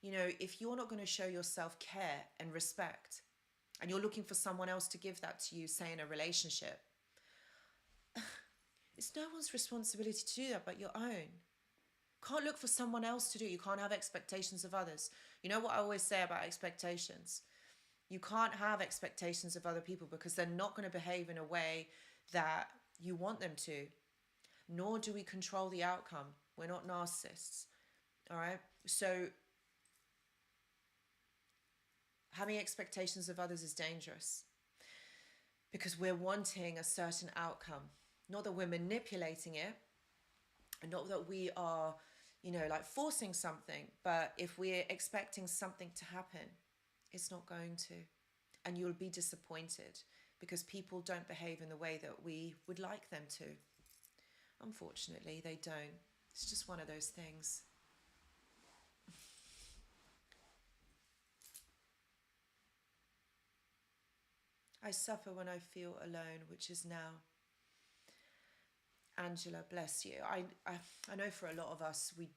You know, if you're not going to show yourself care and respect, and you're looking for someone else to give that to you, say in a relationship, it's no one's responsibility to do that but your own. Can't look for someone else to do it. You can't have expectations of others. You know what I always say about expectations? You can't have expectations of other people because they're not going to behave in a way that you want them to. Nor do we control the outcome. We're not narcissists. All right? So having expectations of others is dangerous because we're wanting a certain outcome. Not that we're manipulating it, and not that we are, you know, like forcing something, but if we're expecting something to happen, it's not going to. And you'll be disappointed because people don't behave in the way that we would like them to. Unfortunately, they don't. It's just one of those things. I suffer when I feel alone, which is now. Angela, bless you. I know for a lot of us, we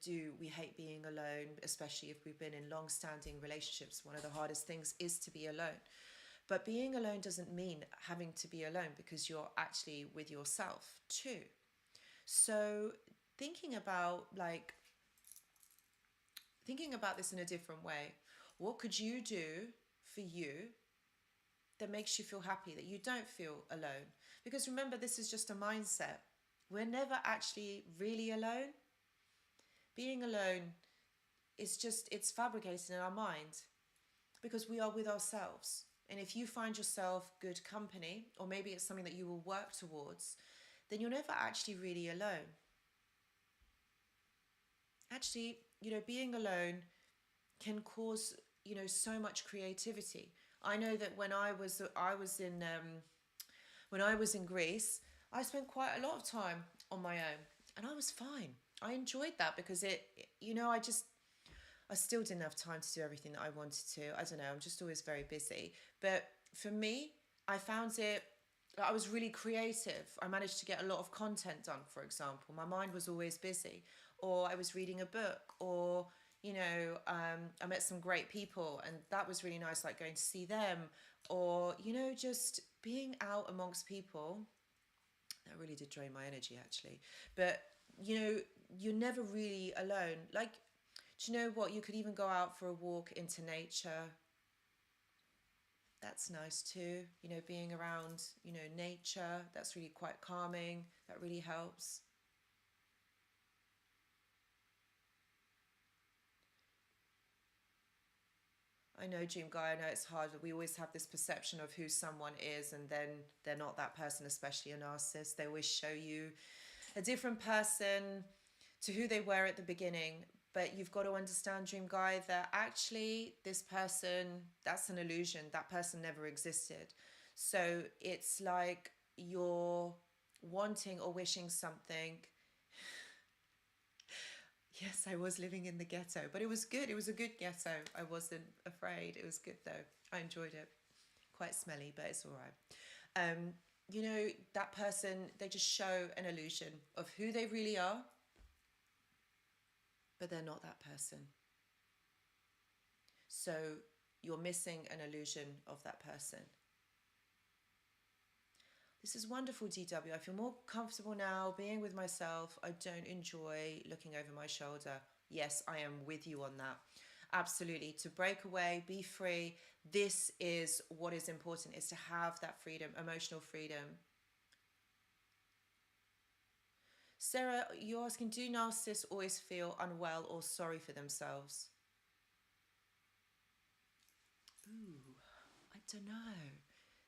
hate being alone, especially if we've been in long-standing relationships. One of the hardest things is to be alone. But being alone doesn't mean having to be alone because you're actually with yourself too. So thinking about this in a different way, what could you do for you that makes you feel happy, that you don't feel alone? Because remember, this is just a mindset. We're never actually really alone. Being alone it's fabricated in our mind because we are with ourselves. And if you find yourself good company, or maybe it's something that you will work towards, then you're never actually really alone. Actually, you know, being alone can cause, you know, so much creativity. I know that when I was in Greece, I spent quite a lot of time on my own and I was fine. I enjoyed that because I I still didn't have time to do everything that I wanted to. I don't know, I'm just always very busy. But for me, I found it, I was really creative. I managed to get a lot of content done, for example. My mind was always busy. Or I was reading a book, or, I met some great people, and that was really nice, like going to see them, or, just being out amongst people. That really did drain my energy, actually. But, you're never really alone. Like, do you know what? You could even go out for a walk into nature. That's nice too. Being around, nature, that's really quite calming. That really helps. I know, Dream Guy, I know it's hard. We always have this perception of who someone is, and then they're not that person, especially a narcissist. They always show you a different person to who they were at the beginning. But you've got to understand, Dream Guy, that actually this person, that's an illusion. That person never existed. So it's like you're wanting or wishing something. Yes, I was living in the ghetto, but it was good. It was a good ghetto. I wasn't afraid. It was good though. I enjoyed it. Quite smelly, but it's all right. That person, they just show an illusion of who they really are, but they're not that person. So you're missing an illusion of that person. This is wonderful, DW. I feel more comfortable now being with myself. I don't enjoy looking over my shoulder. Yes, I am with you on that. Absolutely. To break away, be free. This is what is important, is to have that freedom, emotional freedom. Sarah, you're asking, do narcissists always feel unwell or sorry for themselves? Ooh, I don't know.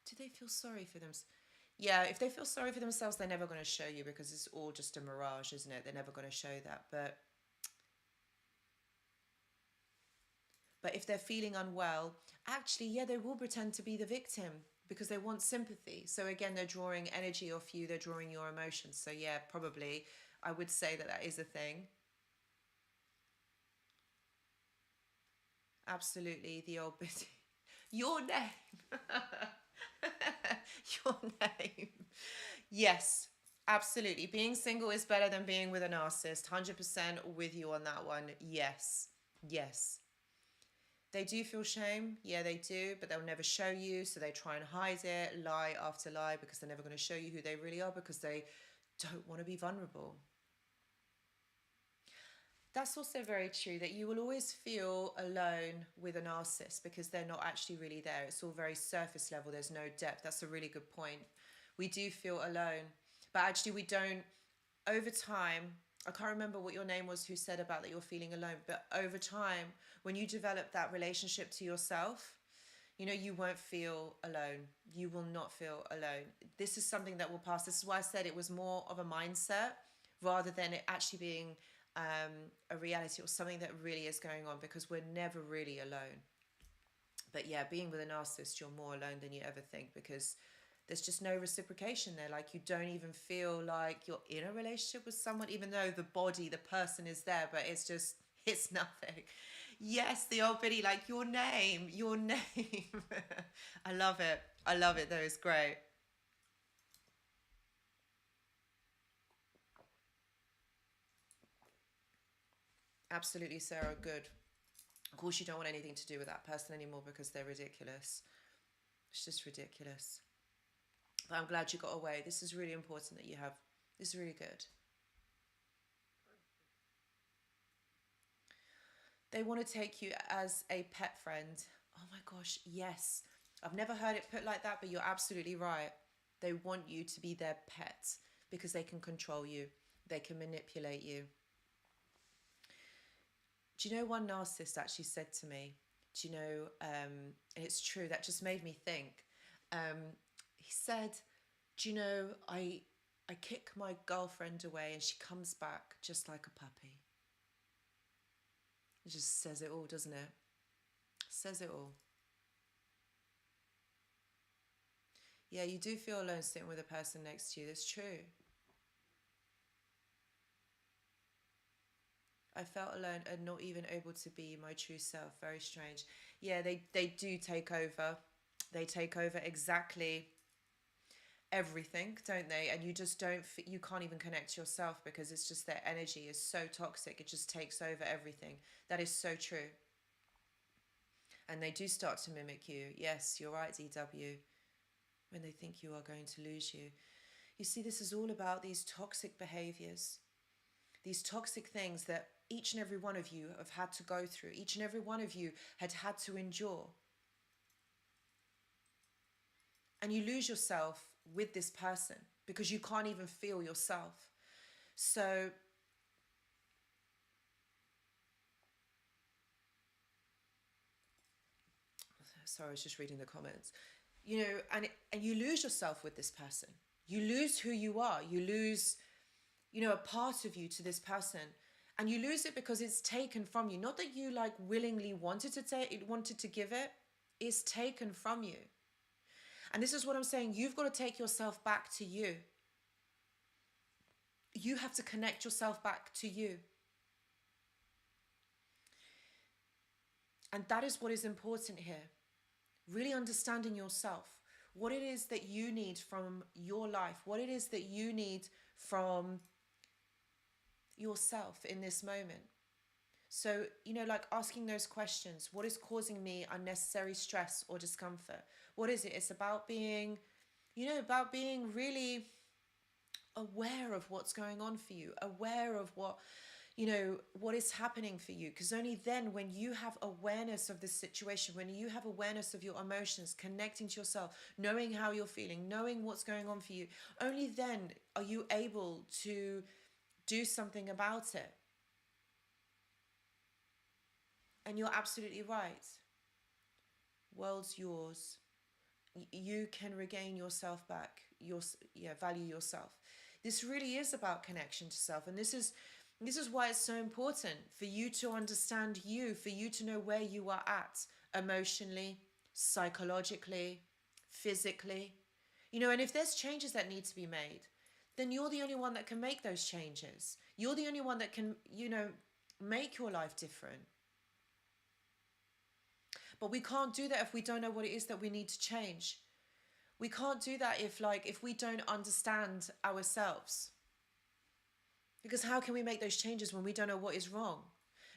Do they feel sorry for themselves? Yeah, if they feel sorry for themselves, they're never going to show you, because it's all just a mirage, isn't it? They're never going to show that. But if they're feeling unwell, actually, yeah, they will pretend to be the victim because they want sympathy. So again, they're drawing energy off you, they're drawing your emotions. So yeah, probably I would say that that is a thing. Absolutely, the old bit. Your name. Your name. Yes, absolutely. Being single is better than being with a narcissist. 100% with you on that one. Yes. Yes. They do feel shame. Yeah, they do, but they'll never show you. So they try and hide it, lie after lie, because they're never going to show you who they really are, because they don't want to be vulnerable. That's also very true, that you will always feel alone with a narcissist because they're not actually really there. It's all very surface level. There's no depth. That's a really good point. We do feel alone, but actually we don't. Over time, I can't remember what your name was who said about that you're feeling alone, but over time, when you develop that relationship to yourself, you won't feel alone. You will not feel alone. This is something that will pass. This is why I said it was more of a mindset rather than it actually being a reality or something that really is going on, because we're never really alone. But yeah, being with a narcissist, you're more alone than you ever think, because there's just no reciprocation there. Like, you don't even feel like you're in a relationship with someone, even though the body, the person is there, but it's nothing. Yes, the old biddy, like, your name, your name. I love it. I love it though. It's great. Absolutely, Sarah. Good. Of course, you don't want anything to do with that person anymore because they're ridiculous. It's just ridiculous. But I'm glad you got away. This is really important that you have. This is really good. They want to take you as a pet friend. Oh my gosh, yes. I've never heard it put like that, but you're absolutely right. They want you to be their pet because they can control you, they can manipulate you. Do you know, one narcissist actually said to me, do you know, and it's true, that just made me think. He said, do you know, I kick my girlfriend away and she comes back just like a puppy. It just says it all, doesn't it? Says it all. Yeah, you do feel alone sitting with a person next to you. That's true. I felt alone and not even able to be my true self. Very strange. Yeah, they do take over. They take over exactly everything, don't they? And you just don't, you can't even connect to yourself because it's just their energy is so toxic. It just takes over everything. That is so true. And they do start to mimic you. Yes, you're right, DW. When they think you are going to lose you. You see, this is all about these toxic behaviors, these toxic things that each and every one of you have had to go through, each and every one of you had to endure. And you lose yourself with this person because you can't even feel yourself. So sorry, I was just reading the comments. You know, and you lose yourself with this person. You lose who you are. You lose, you know, a part of you to this person. And you lose it because it's taken from you. Not that you like willingly wanted to give it. It's taken from you. And this is what I'm saying. You've got to take yourself back to you. You have to connect yourself back to you. And that is what is important here. Really understanding yourself, what it is that you need from your life, what it is that you need from yourself in this moment. So, you know, like asking those questions, what is causing me unnecessary stress or discomfort? What is it? It's about being, you know, about being really aware of what's going on for you, aware of what, you know, what is happening for you. Because only then, when you have awareness of the situation, when you have awareness of your emotions, connecting to yourself, knowing how you're feeling, knowing what's going on for you, only then are you able to do something about it. And you're absolutely right. World's yours. You can regain yourself back. Value yourself. This really is about connection to self, and this is why it's so important for you to understand you, for you to know where you are at emotionally, psychologically, physically. You know, and if there's changes that need to be made, then you're the only one that can make those changes. You're the only one that can, you know, make your life different. But we can't do that if we don't know what it is that we need to change. We can't do that if we don't understand ourselves. Because how can we make those changes when we don't know what is wrong?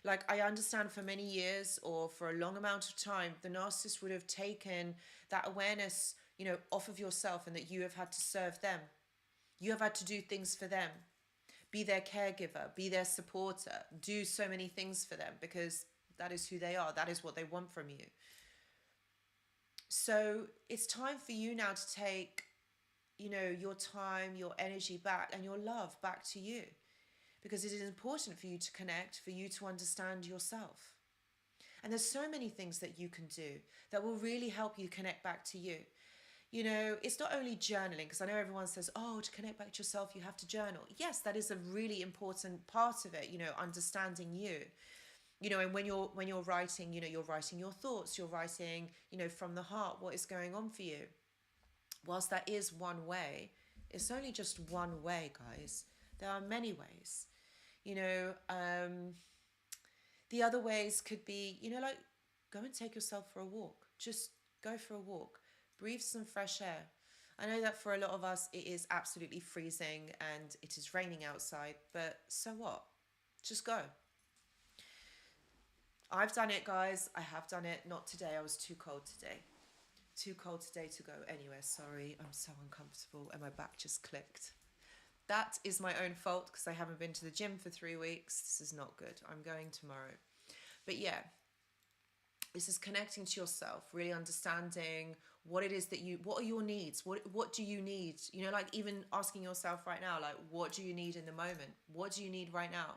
Like, I understand for many years or for a long amount of time, the narcissist would have taken that awareness, you know, off of yourself, and that you have had to serve them. You have had to do things for them. Be their caregiver, be their supporter, do so many things for them because that is who they are. That is what they want from you. So it's time for you now to take, you know, your time, your energy back, and your love back to you. Because it is important for you to connect, for you to understand yourself. And there's so many things that you can do that will really help you connect back to you. You know, it's not only journaling, because I know everyone says, oh, to connect back to yourself, you have to journal. Yes, that is a really important part of it, you know, understanding you. You know, and when you're writing, you know, you're writing your thoughts, you're writing, you know, from the heart, what is going on for you. Whilst that is one way, it's only just one way, guys. There are many ways. You know, the other ways could be, you know, like go and take yourself for a walk. Just go for a walk. Breathe some fresh air. I know that for a lot of us, it is absolutely freezing and it is raining outside, but so what? Just go. I've done it, guys. I have done it. Not today. I was too cold today. Too cold today to go anywhere. Sorry. I'm so uncomfortable and my back just clicked. That is my own fault because I haven't been to the gym for 3 weeks. This is not good. I'm going tomorrow. But yeah, this is connecting to yourself, really understanding what it is that what are your needs? What do you need? You know, like even asking yourself right now, like, what do you need in the moment? What do you need right now?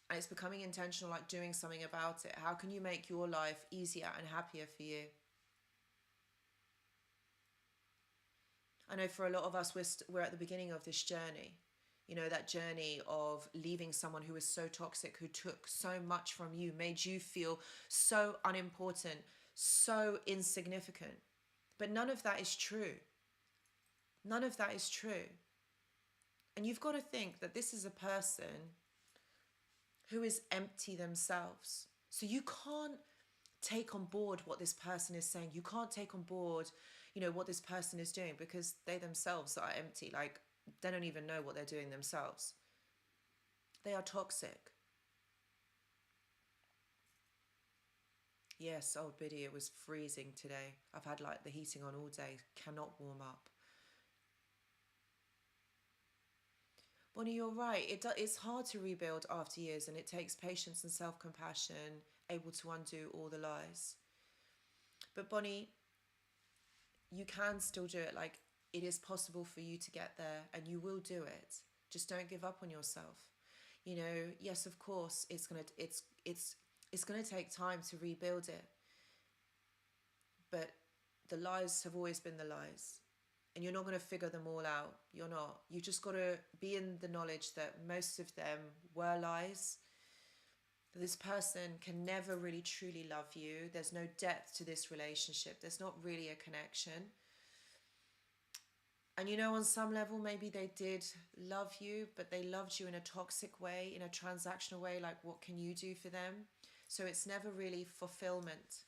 And it's becoming intentional, like doing something about it. How can you make your life easier and happier for you? I know for a lot of us, we're at the beginning of this journey. You know, that journey of leaving someone who was so toxic, who took so much from you, made you feel so unimportant, so insignificant. But none of that is true. None of that is true. And you've got to think that this is a person who is empty themselves. So you can't take on board what this person is saying. You can't take on board, what this person is doing, because they themselves are empty. Like, they don't even know what they're doing themselves. They are toxic. Yes, old biddy, it was freezing today. I've had like the heating on all day. Cannot warm up. Bonnie, you're right. It's hard to rebuild after years, and it takes patience and self-compassion, able to undo all the lies. But Bonnie, you can still do it. Like, it is possible for you to get there, and you will do it. Just don't give up on yourself. Yes, of course, it's gonna take time to rebuild it. But the lies have always been the lies. And you're not going to figure them all out. You're not. You just got to be in the knowledge that most of them were lies. This person can never really truly love you. There's no depth to this relationship. There's not really a connection. And on some level, maybe they did love you, but they loved you in a toxic way, in a transactional way, like what can you do for them? So it's never really fulfillment.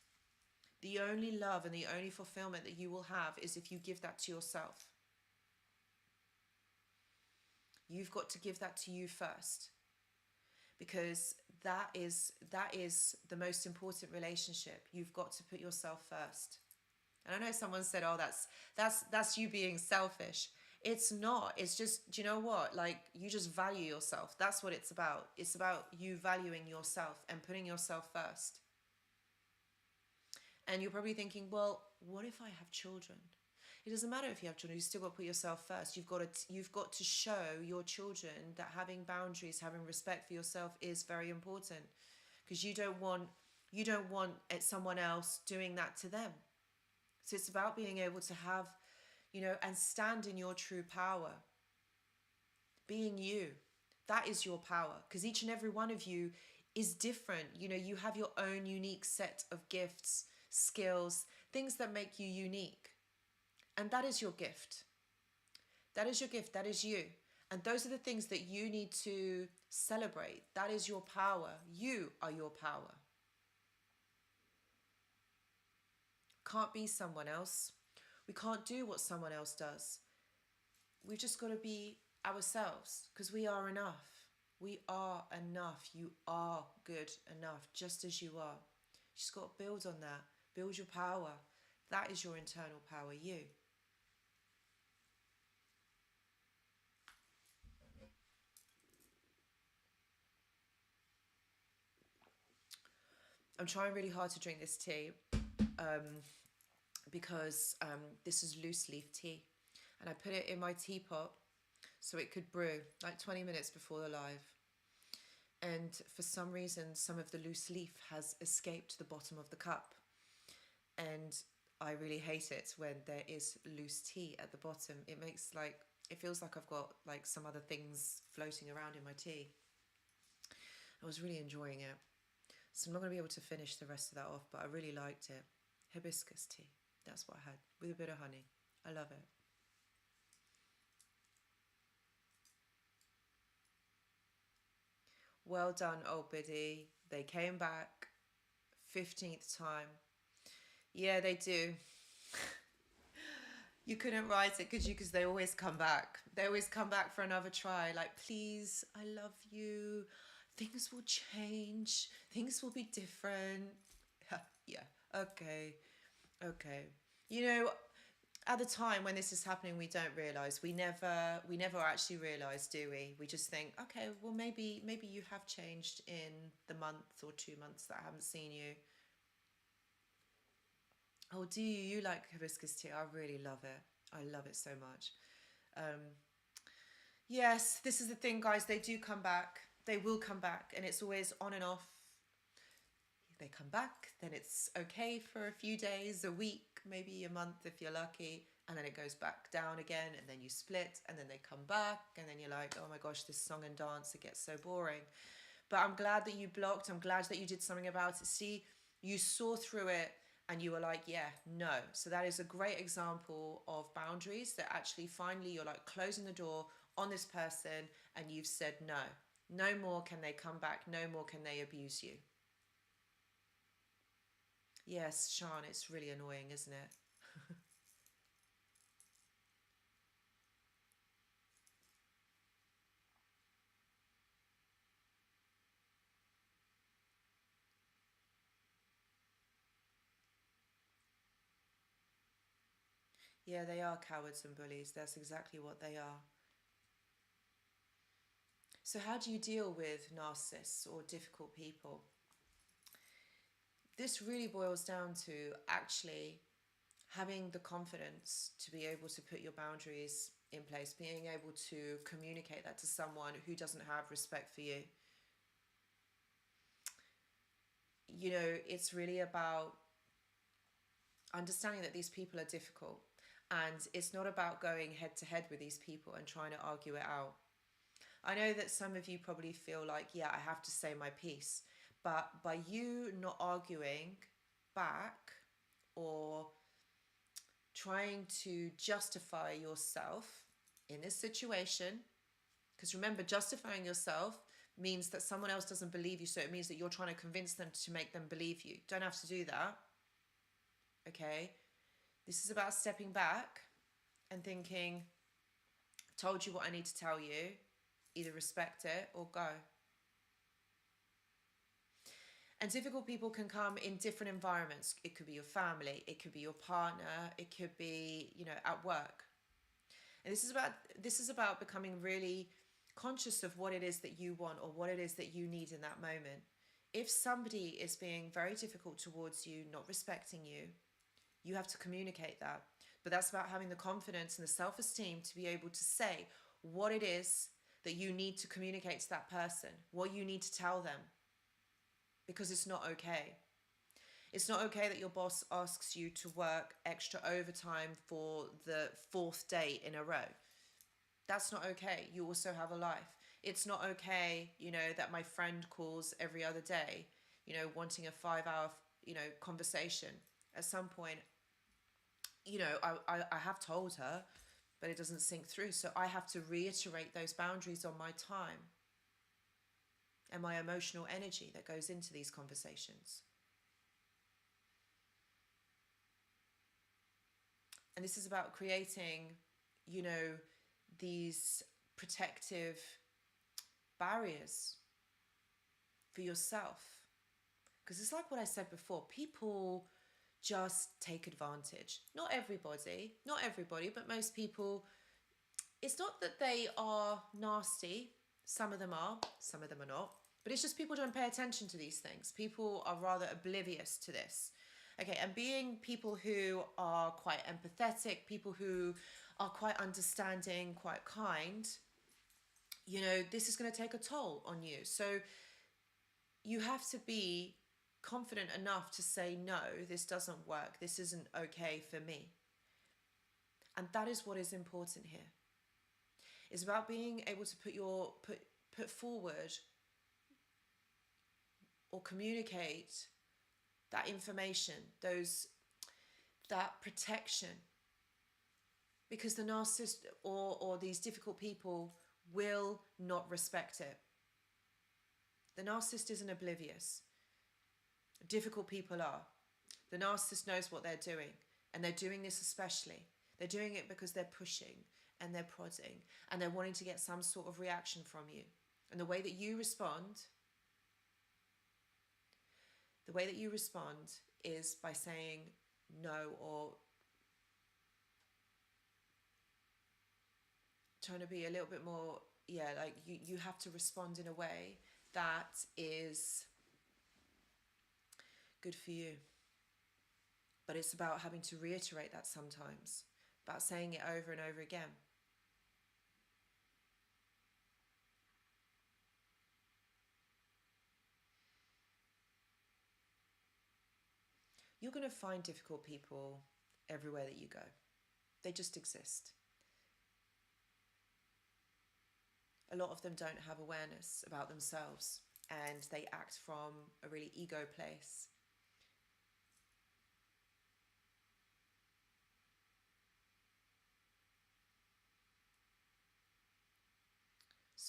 The only love and the only fulfillment that you will have is if you give that to yourself. You've got to give that to you first, because that is the most important relationship. You've got to put yourself first. And I know someone said, "Oh, that's you being selfish." It's not. It's just, do you know what? Like, you just value yourself. That's what it's about. It's about you valuing yourself and putting yourself first. And you're probably thinking, well, what if I have children? It doesn't matter if you have children. You still got to put yourself first. You've got to show your children that having boundaries, having respect for yourself is very important, because you don't want someone else doing that to them. So it's about being able to have, and stand in your true power. Being you. That is your power, because each and every one of you is different. You have your own unique set of gifts, skills, things that make you unique. And that is your gift. That is your gift. That is you. And those are the things that you need to celebrate. That is your power. You are your power. Can't be someone else. We can't do what someone else does. We've just got to be ourselves, because we are enough. We are enough. You are good enough, just as you are. You just got to build on that. Build your power. That is your internal power, you. I'm trying really hard to drink this tea because this is loose leaf tea. And I put it in my teapot so it could brew like 20 minutes before the live. And for some reason, some of the loose leaf has escaped the bottom of the cup. And I really hate it when there is loose tea at the bottom. It feels like I've got like some other things floating around in my tea. I was really enjoying it. So I'm not going to be able to finish the rest of that off, but I really liked it. Hibiscus tea. That's what I had, with a bit of honey. I love it. Well done, old biddy. They came back 15th time. Yeah, they do. You couldn't write it, could you? Because they always come back. They always come back for another try. Like, please, I love you. Things will change. Things will be different. Yeah, okay. At the time when this is happening, we don't realise. We never actually realise, do we? We just think, okay, well, maybe you have changed in the month or 2 months that I haven't seen you. Oh, do you? You like hibiscus tea? I really love it. I love it so much. Yes, this is the thing, guys. They do come back. They will come back, and it's always on and off. They come back, then it's okay for a few days, a week, maybe a month if you're lucky, and then it goes back down again, and then you split, and then they come back, and then you're like, oh my gosh, this song and dance, it gets so boring. But I'm glad that you blocked. I'm glad that you did something about it. See, you saw through it, and you were like, yeah, no. So that is a great example of boundaries, that actually finally you're like closing the door on this person and you've said no. No more can they come back. No more can they abuse you. Yes, Sean, it's really annoying, isn't it? Yeah, they are cowards and bullies. That's exactly what they are. So, how do you deal with narcissists or difficult people? This really boils down to actually having the confidence to be able to put your boundaries in place, being able to communicate that to someone who doesn't have respect for you. You know, it's really about understanding that these people are difficult, and it's not about going head to head with these people and trying to argue it out. I know that some of you probably feel like, yeah, I have to say my piece, but by you not arguing back or trying to justify yourself in this situation, because remember, justifying yourself means that someone else doesn't believe you, so it means that you're trying to convince them to make them believe you. Don't have to do that. Okay? This is about stepping back and thinking, told you what I need to tell you, either respect it or go. And difficult people can come in different environments. It could be your family, it could be your partner, it could be, you know, at work. And this is about becoming really conscious of what it is that you want or what it is that you need in that moment. If somebody is being very difficult towards you, not respecting you, you have to communicate that. But that's about having the confidence and the self-esteem to be able to say what it is that you need to communicate to that person, what you need to tell them, because it's not okay. It's not okay that your boss asks you to work extra overtime for the fourth day in a row. That's not okay. You also have a life. It's not okay, you know, that my friend calls every other day, you know, wanting a 5 hour, you know, conversation. At some point, you know, I have told her, but it doesn't sink through. So I have to reiterate those boundaries on my time and my emotional energy that goes into these conversations. And this is about creating, you know, these protective barriers for yourself. Because it's like what I said before, people just take advantage. Not everybody, but most people. It's not that they are nasty. Some of them are, some of them are not. But it's just people don't pay attention to these things. People are rather oblivious to this. Okay, and being people who are quite empathetic, people who are quite understanding, quite kind, you know, this is going to take a toll on you. So you have to be confident enough to say, no, this doesn't work. This isn't okay for me. And that is what is important here. It's about being able to put forward or communicate that information, that protection. Because the narcissist or these difficult people will not respect it. The narcissist isn't oblivious. Difficult people are. The narcissist knows what they're doing, and they're doing this especially. They're doing it because they're pushing and they're prodding and they're wanting to get some sort of reaction from you. And the way that you respond is by saying no, or trying to be a little bit more, like you have to respond in a way that is good for you. But it's about having to reiterate that sometimes, about saying it over and over again. You're going to find difficult people everywhere that you go. They just exist. A lot of them don't have awareness about themselves, and they act from a really ego place.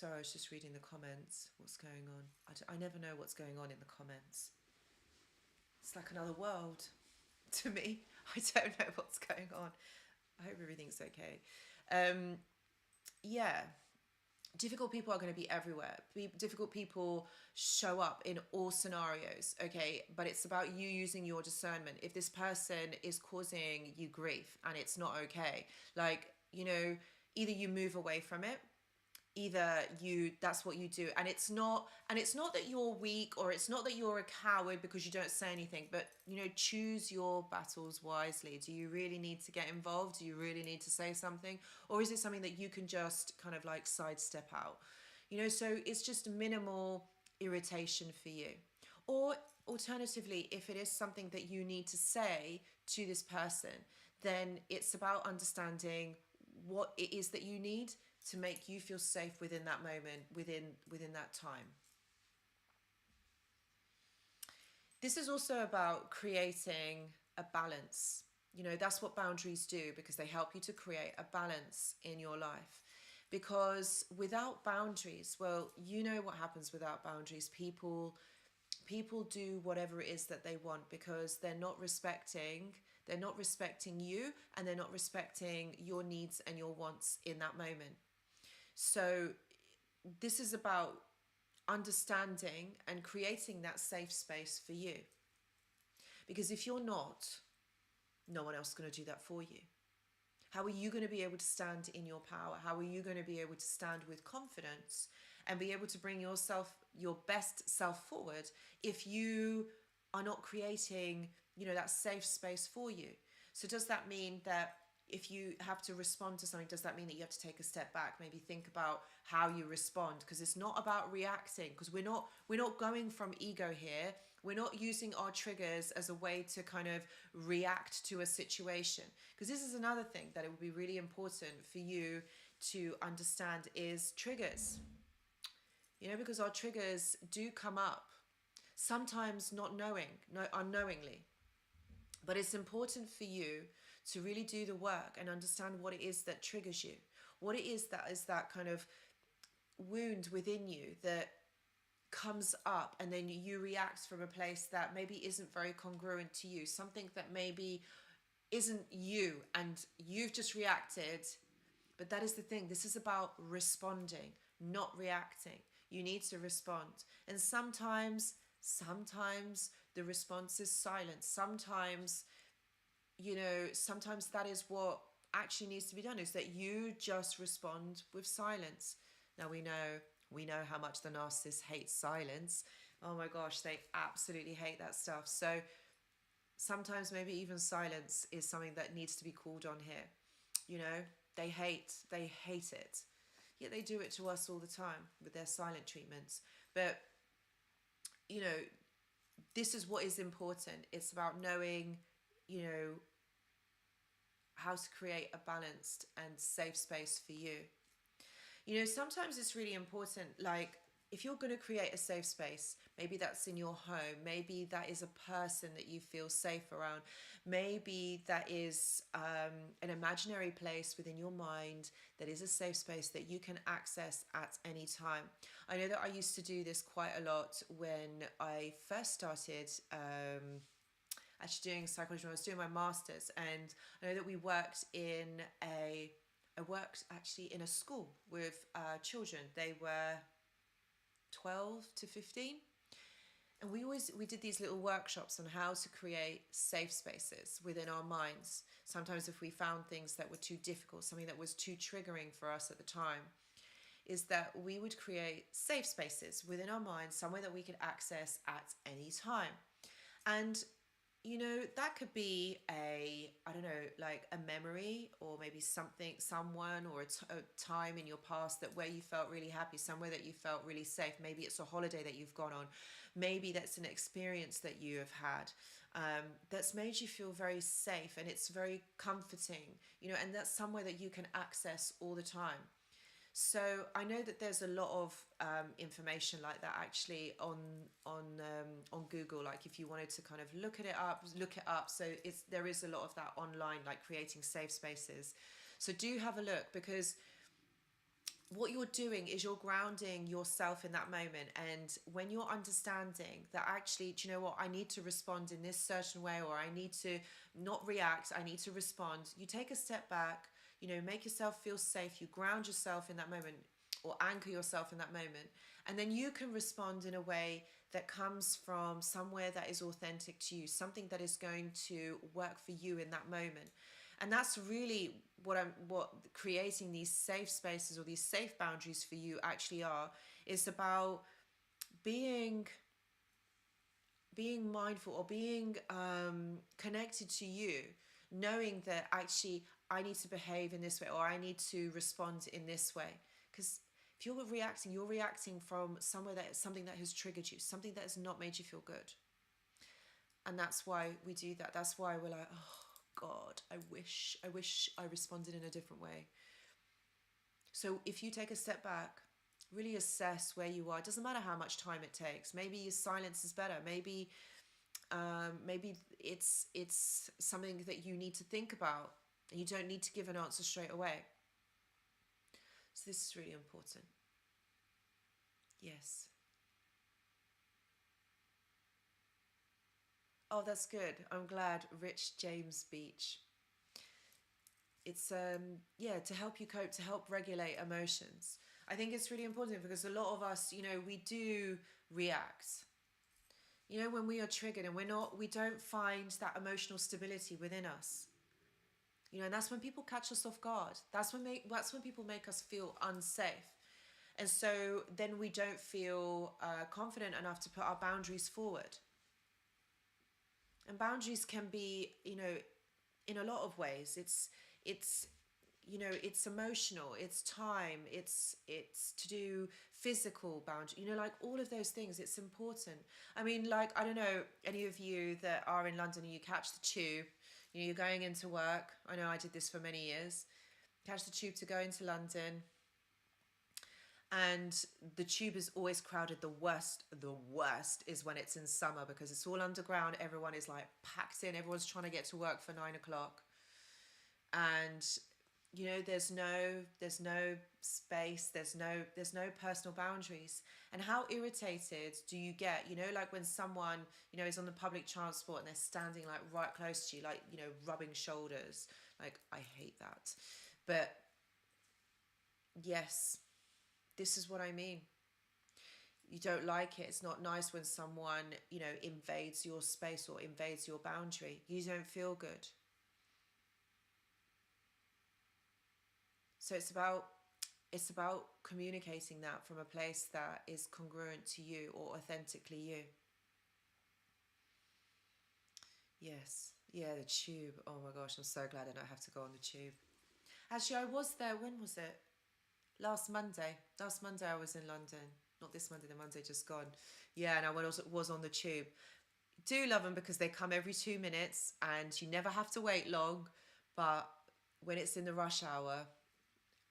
Sorry, I was just reading the comments. What's going on? I never know what's going on in the comments. It's like another world to me. I don't know what's going on. I hope everything's okay. Yeah, difficult people are going to be everywhere. Difficult people show up in all scenarios, okay? But it's about you using your discernment. If this person is causing you grief and it's not okay, like, you know, either you move away from it, either you, that's what you do. And it's not that you're weak, or it's not that you're a coward because you don't say anything, but, you know, choose your battles wisely. Do you really need to get involved? Do you really need to say something? Or is it something that you can just kind of like sidestep out? You know, so it's just minimal irritation for you. Or alternatively, if it is something that you need to say to this person, then it's about understanding what it is that you need to make you feel safe within that moment, within that time. This is also about creating a balance. You know, that's what boundaries do, because they help you to create a balance in your life. Because without boundaries, well, you know what happens without boundaries. People do whatever it is that they want, because they're not respecting you, and they're not respecting your needs and your wants in that moment. So this is about understanding and creating that safe space for you. Because if you're not, no one else is going to do that for you. How are you going to be able to stand in your power? How are you going to be able to stand with confidence and be able to bring yourself, your best self forward, if you are not creating, you know, that safe space for you? So does that mean that if you have to respond to something, does that mean that you have to take a step back, maybe think about how you respond? Because it's not about reacting, because we're not going from ego here. We're not using our triggers as a way to kind of react to a situation. Because this is another thing that it would be really important for you to understand is triggers. You know, because our triggers do come up, sometimes unknowingly. But it's important for you to really do the work and understand what it is that triggers you. What it is that kind of wound within you that comes up, and then you react from a place that maybe isn't very congruent to you. Something that maybe isn't you, and you've just reacted. But that is the thing. This is about responding, not reacting. You need to respond. And sometimes the response is silence. Sometimes, you know, sometimes that is what actually needs to be done, is that you just respond with silence. Now we know how much the narcissist hates silence. Oh my gosh, they absolutely hate that stuff. So sometimes maybe even silence is something that needs to be called on here. You know, they hate it. Yet they do it to us all the time with their silent treatments. But, you know, this is what is important. It's about knowing, you know, how to create a balanced and safe space for you. You know, sometimes it's really important, like, if you're going to create a safe space, maybe that's in your home, maybe that is a person that you feel safe around, maybe that is an imaginary place within your mind that is a safe space that you can access at any time. I know that I used to do this quite a lot when I first started actually doing psychology, when I was doing my master's, and I know that we worked in I worked actually in a school with children. They were 12 to 15. And we did these little workshops on how to create safe spaces within our minds. Sometimes if we found things that were too difficult, something that was too triggering for us at the time, is that we would create safe spaces within our minds, somewhere that we could access at any time. And you know, that could be I don't know, like a memory, or maybe someone, or a time in your past that where you felt really happy, somewhere that you felt really safe. Maybe it's a holiday that you've gone on. Maybe that's an experience that you have had that's made you feel very safe, and it's very comforting, you know, and that's somewhere that you can access all the time. So I know that there's a lot of information like that actually on Google. Like if you wanted to kind of look it up. So there is a lot of that online, like creating safe spaces. So do have a look, because what you're doing is you're grounding yourself in that moment. And when you're understanding that actually, do you know what, I need to respond in this certain way, or I need to not react, I need to respond, you take a step back, you know, make yourself feel safe, you ground yourself in that moment, or anchor yourself in that moment, and then you can respond in a way that comes from somewhere that is authentic to you, something that is going to work for you in that moment. And that's really what creating these safe spaces or these safe boundaries for you actually are. It's about being mindful, or being connected to you, knowing that actually I need to behave in this way, or I need to respond in this way. Because if you're reacting from somewhere, that something that has triggered you, something that has not made you feel good. And that's why we do that. That's why we're like, oh God, I wish I responded in a different way. So if you take a step back, really assess where you are. It doesn't matter how much time it takes. Maybe your silence is better. Maybe it's something that you need to think about, and you don't need to give an answer straight away. So this is really important. Yes. Oh, that's good. I'm glad. Rich James Beach. It's yeah, to help you cope, to help regulate emotions. I think it's really important because a lot of us, you know, we do react. You know, when we are triggered and we don't find that emotional stability within us. You know, and that's when people catch us off guard. That's when people make us feel unsafe. And so then we don't feel confident enough to put our boundaries forward. And boundaries can be, you know, in a lot of ways. It's you know, it's emotional, it's time, it's to do physical boundary, you know, like all of those things. It's important. I mean, like, I don't know, any of you that are in London and you catch the tube, you know, you're going into work. I know I did this for many years. Catch the tube to go into London, and the tube is always crowded. The worst is when it's in summer, because it's all underground. Everyone is like packed in. Everyone's trying to get to work for 9 o'clock, and you know, there's no space, there's no personal boundaries. And how irritated do you get, you know, like when someone, you know, is on the public transport and they're standing like right close to you, like, you know, rubbing shoulders. Like, I hate that. But yes, this is what I mean. You don't like it. It's not nice when someone, you know, invades your space or invades your boundary. You don't feel good. So it's about communicating that from a place that is congruent to you, or authentically you. Yes. Yeah, the tube. Oh my gosh, I'm so glad I don't have to go on the tube. Actually, I was there. When was it? Last Monday. Last Monday I was in London. Not this Monday, the Monday just gone. Yeah, and I was on the tube. Do love them because they come every 2 minutes and you never have to wait long. But when it's in the rush hour,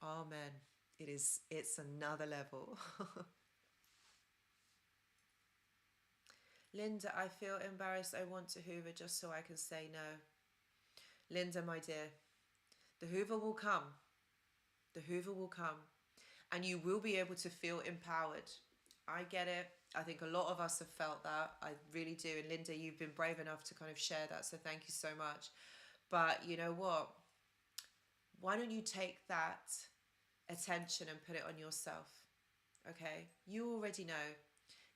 oh man, it's another level. Linda, I feel embarrassed. I want to hoover just so I can say no. Linda, my dear, the hoover will come. The hoover will come. And you will be able to feel empowered. I get it. I think a lot of us have felt that. I really do. And Linda, you've been brave enough to kind of share that. So thank you so much. But you know what? Why don't you take that attention and put it on yourself? Okay? You already know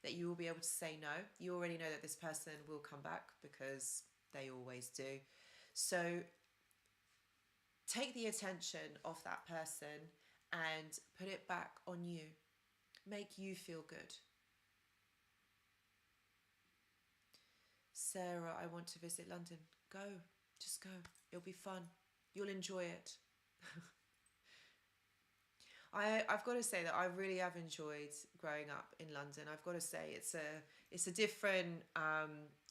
that you will be able to say no. You already know that this person will come back because they always do. So take the attention off that person and put it back on you. Make you feel good. Sarah, I want to visit London. Go. Just go. It'll be fun. You'll enjoy it. I've got to say that I really have enjoyed growing up in London. I've got to say it's a different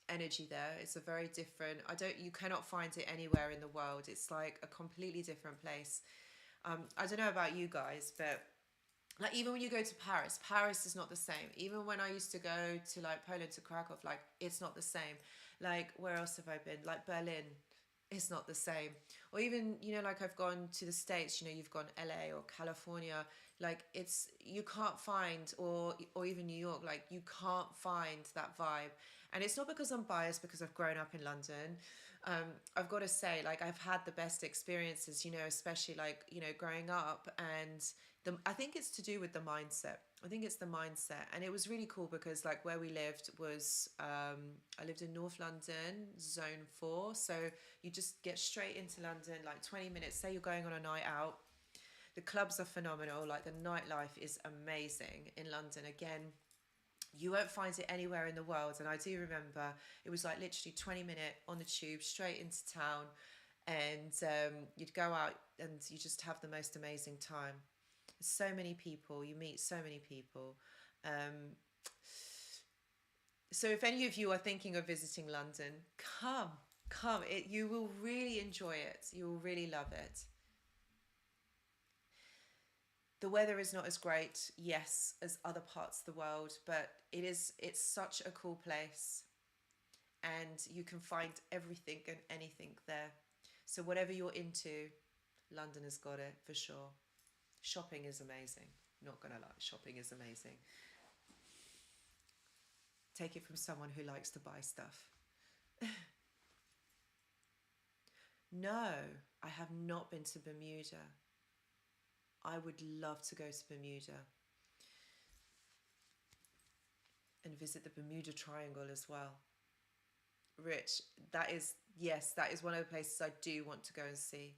energy there. It's a very different. You cannot find it anywhere in the world. It's like a completely different place. I don't know about you guys, but like even when you go to Paris is not the same. Even when I used to go to like Poland, to Krakow, like it's not the same. Like where else have I been? Like Berlin. it's not the same. Or even, you know, like I've gone to the States, you know, you've gone LA or California, like it's, you can't find, or even New York, like you can't find that vibe. And it's not because I'm biased, because I've grown up in London. I've got to say, like, I've had the best experiences, you know, especially like, you know, growing up. And I think it's to do with the mindset. I think it's the mindset. And it was really cool because, like, where we lived was, I lived in North London, Zone 4. So you just get straight into London, like 20 minutes. Say you're going on a night out. The clubs are phenomenal. Like, the nightlife is amazing in London. Again, you won't find it anywhere in the world. And I do remember it was like literally 20-minute on the tube straight into town. And you'd go out and you just have the most amazing time. So many people, you meet so many people. Um, so if any of you are thinking of visiting London, come. You will really enjoy it. You will really love it. The weather is not as great, yes, as other parts of the world, but it's such a cool place, and you can find everything and anything there. So whatever you're into, London has got it for sure. Shopping is amazing. Not gonna lie, shopping is amazing. Take it from someone who likes to buy stuff. No, I have not been to Bermuda. I would love to go to Bermuda and visit the Bermuda Triangle as well. Rich, that is, yes, that is one of the places I do want to go and see.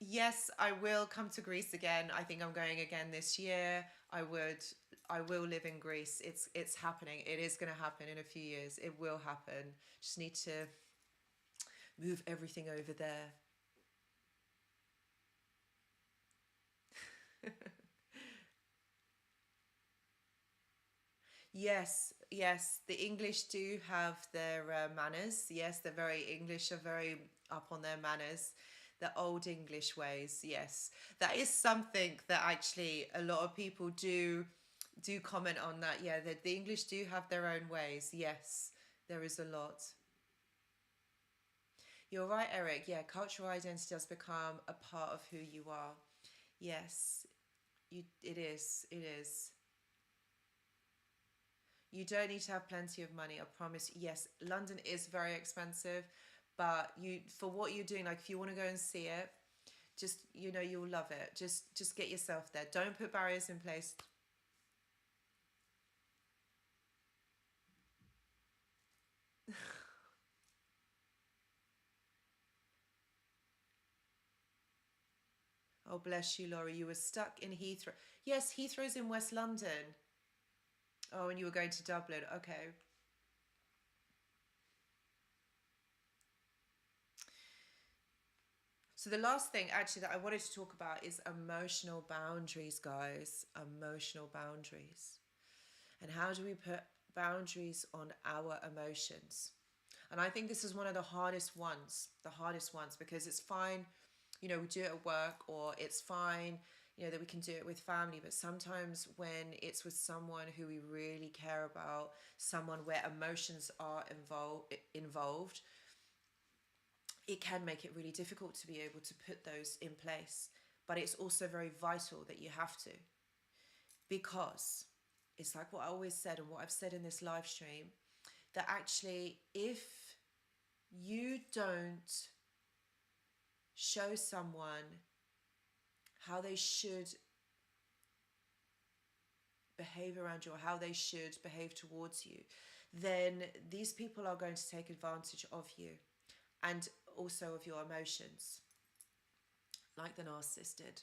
Yes, I will come to Greece again. I think I'm going again this year. I will live in Greece. It's happening. It is going to happen in a few years. It will happen. Just need to move everything over there. Yes, yes, the English do have their manners. Yes, they're very English, are very up on their manners. The old English ways, yes. That is something that actually a lot of people do comment on that. Yeah, the English do have their own ways. Yes, there is a lot. You're right, Eric. Yeah, cultural identity does become a part of who you are. Yes, it is. It is. You don't need to have plenty of money, I promise. Yes, London is very expensive, but you, for what you're doing, like if you want to go and see it, just, you know, you'll love it. Just get yourself there. Don't put barriers in place. Oh, bless you, Laurie. You were stuck in Heathrow. Yes, Heathrow's in West London. Oh, and you were going to Dublin. Okay. So the last thing actually that I wanted to talk about is emotional boundaries, guys. Emotional boundaries. And how do we put boundaries on our emotions? And I think this is one of the hardest ones, because it's fine, you know, we do it at work, or it's fine, you know, that we can do it with family. But sometimes when it's with someone who we really care about, someone where emotions are involved, it can make it really difficult to be able to put those in place. But it's also very vital that you have to, because it's like what I always said and what I've said in this live stream, that actually if you don't show someone how they should behave around you, or how they should behave towards you, then these people are going to take advantage of you, and also of your emotions, like the narcissist did,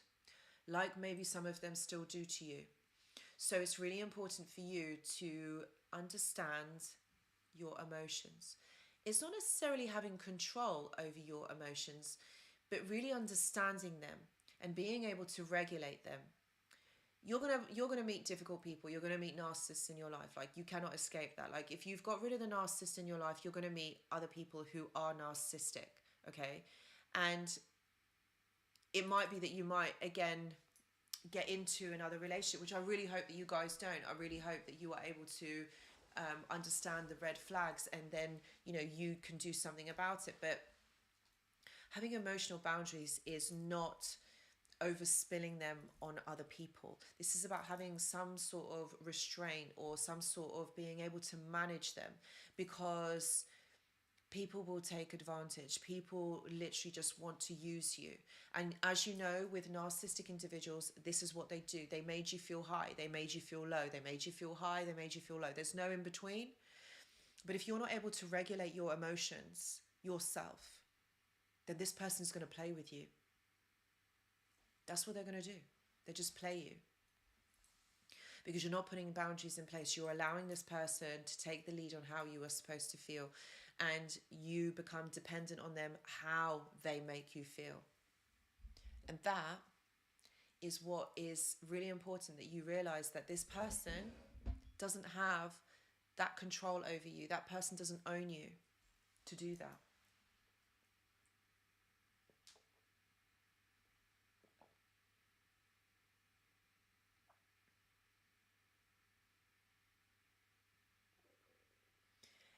like maybe some of them still do to you. So it's really important for you to understand your emotions. It's not necessarily having control over your emotions, but really understanding them and being able to regulate them. You're gonna meet difficult people. You're gonna meet narcissists in your life. Like, you cannot escape that. Like, if you've got rid of the narcissist in your life, you're gonna meet other people who are narcissistic. Okay, and it might be that you might again get into another relationship, which I really hope that you guys don't. I really hope that you are able to understand the red flags, and then, you know, you can do something about it. But having emotional boundaries is not overspilling them on other people. This is about having some sort of restraint or some sort of being able to manage them, because people will take advantage. People literally just want to use you. And as you know, with narcissistic individuals, this is what they do. They made you feel high, they made you feel low, they made you feel high, they made you feel low. There's no in between. But if you're not able to regulate your emotions yourself, then this person's going to play with you. That's what they're going to do. They just play you. Because you're not putting boundaries in place. You're allowing this person to take the lead on how you are supposed to feel. And you become dependent on them, how they make you feel. And that is what is really important, that you realize that this person doesn't have that control over you. That person doesn't own you to do that.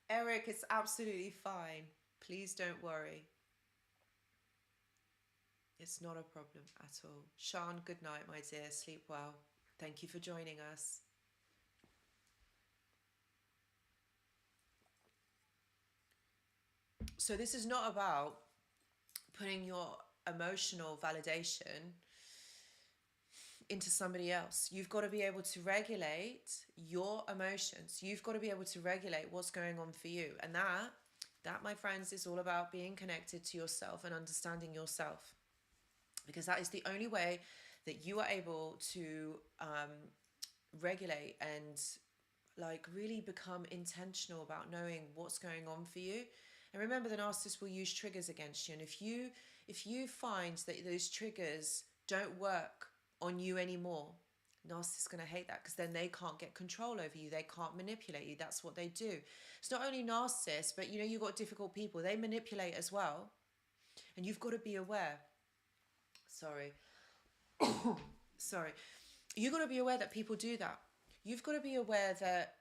Eric, it's absolutely fine. Please don't worry. It's not a problem at all. Sean, good night, my dear. Sleep well. Thank you for joining us. So this is not about putting your emotional validation into somebody else. You've got to be able to regulate your emotions. You've got to be able to regulate what's going on for you. And that, my friends, is all about being connected to yourself and understanding yourself. Because that is the only way that you are able to regulate and like really become intentional about knowing what's going on for you. And remember, the narcissist will use triggers against you. And if you find that those triggers don't work on you anymore, narcissists going to hate that, because then they can't get control over you. They can't manipulate you. That's what they do. It's not only narcissists, but you know, you've got difficult people. They manipulate as well. And you've got to be aware. Sorry. You've got to be aware that people do that. You've got to be aware that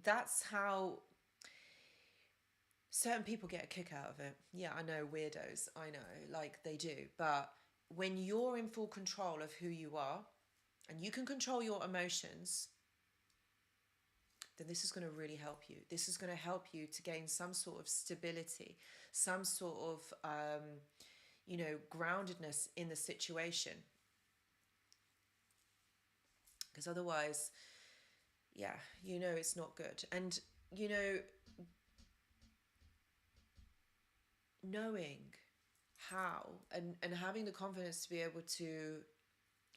that's how certain people get a kick out of it. Yeah, I know, weirdos. I know, like they do. But when you're in full control of who you are and you can control your emotions, then this is going to really help you. This is going to help you to gain some sort of stability, some sort of, groundedness in the situation. Because otherwise, yeah, you know, it's not good. And, you know, knowing how and having the confidence to be able to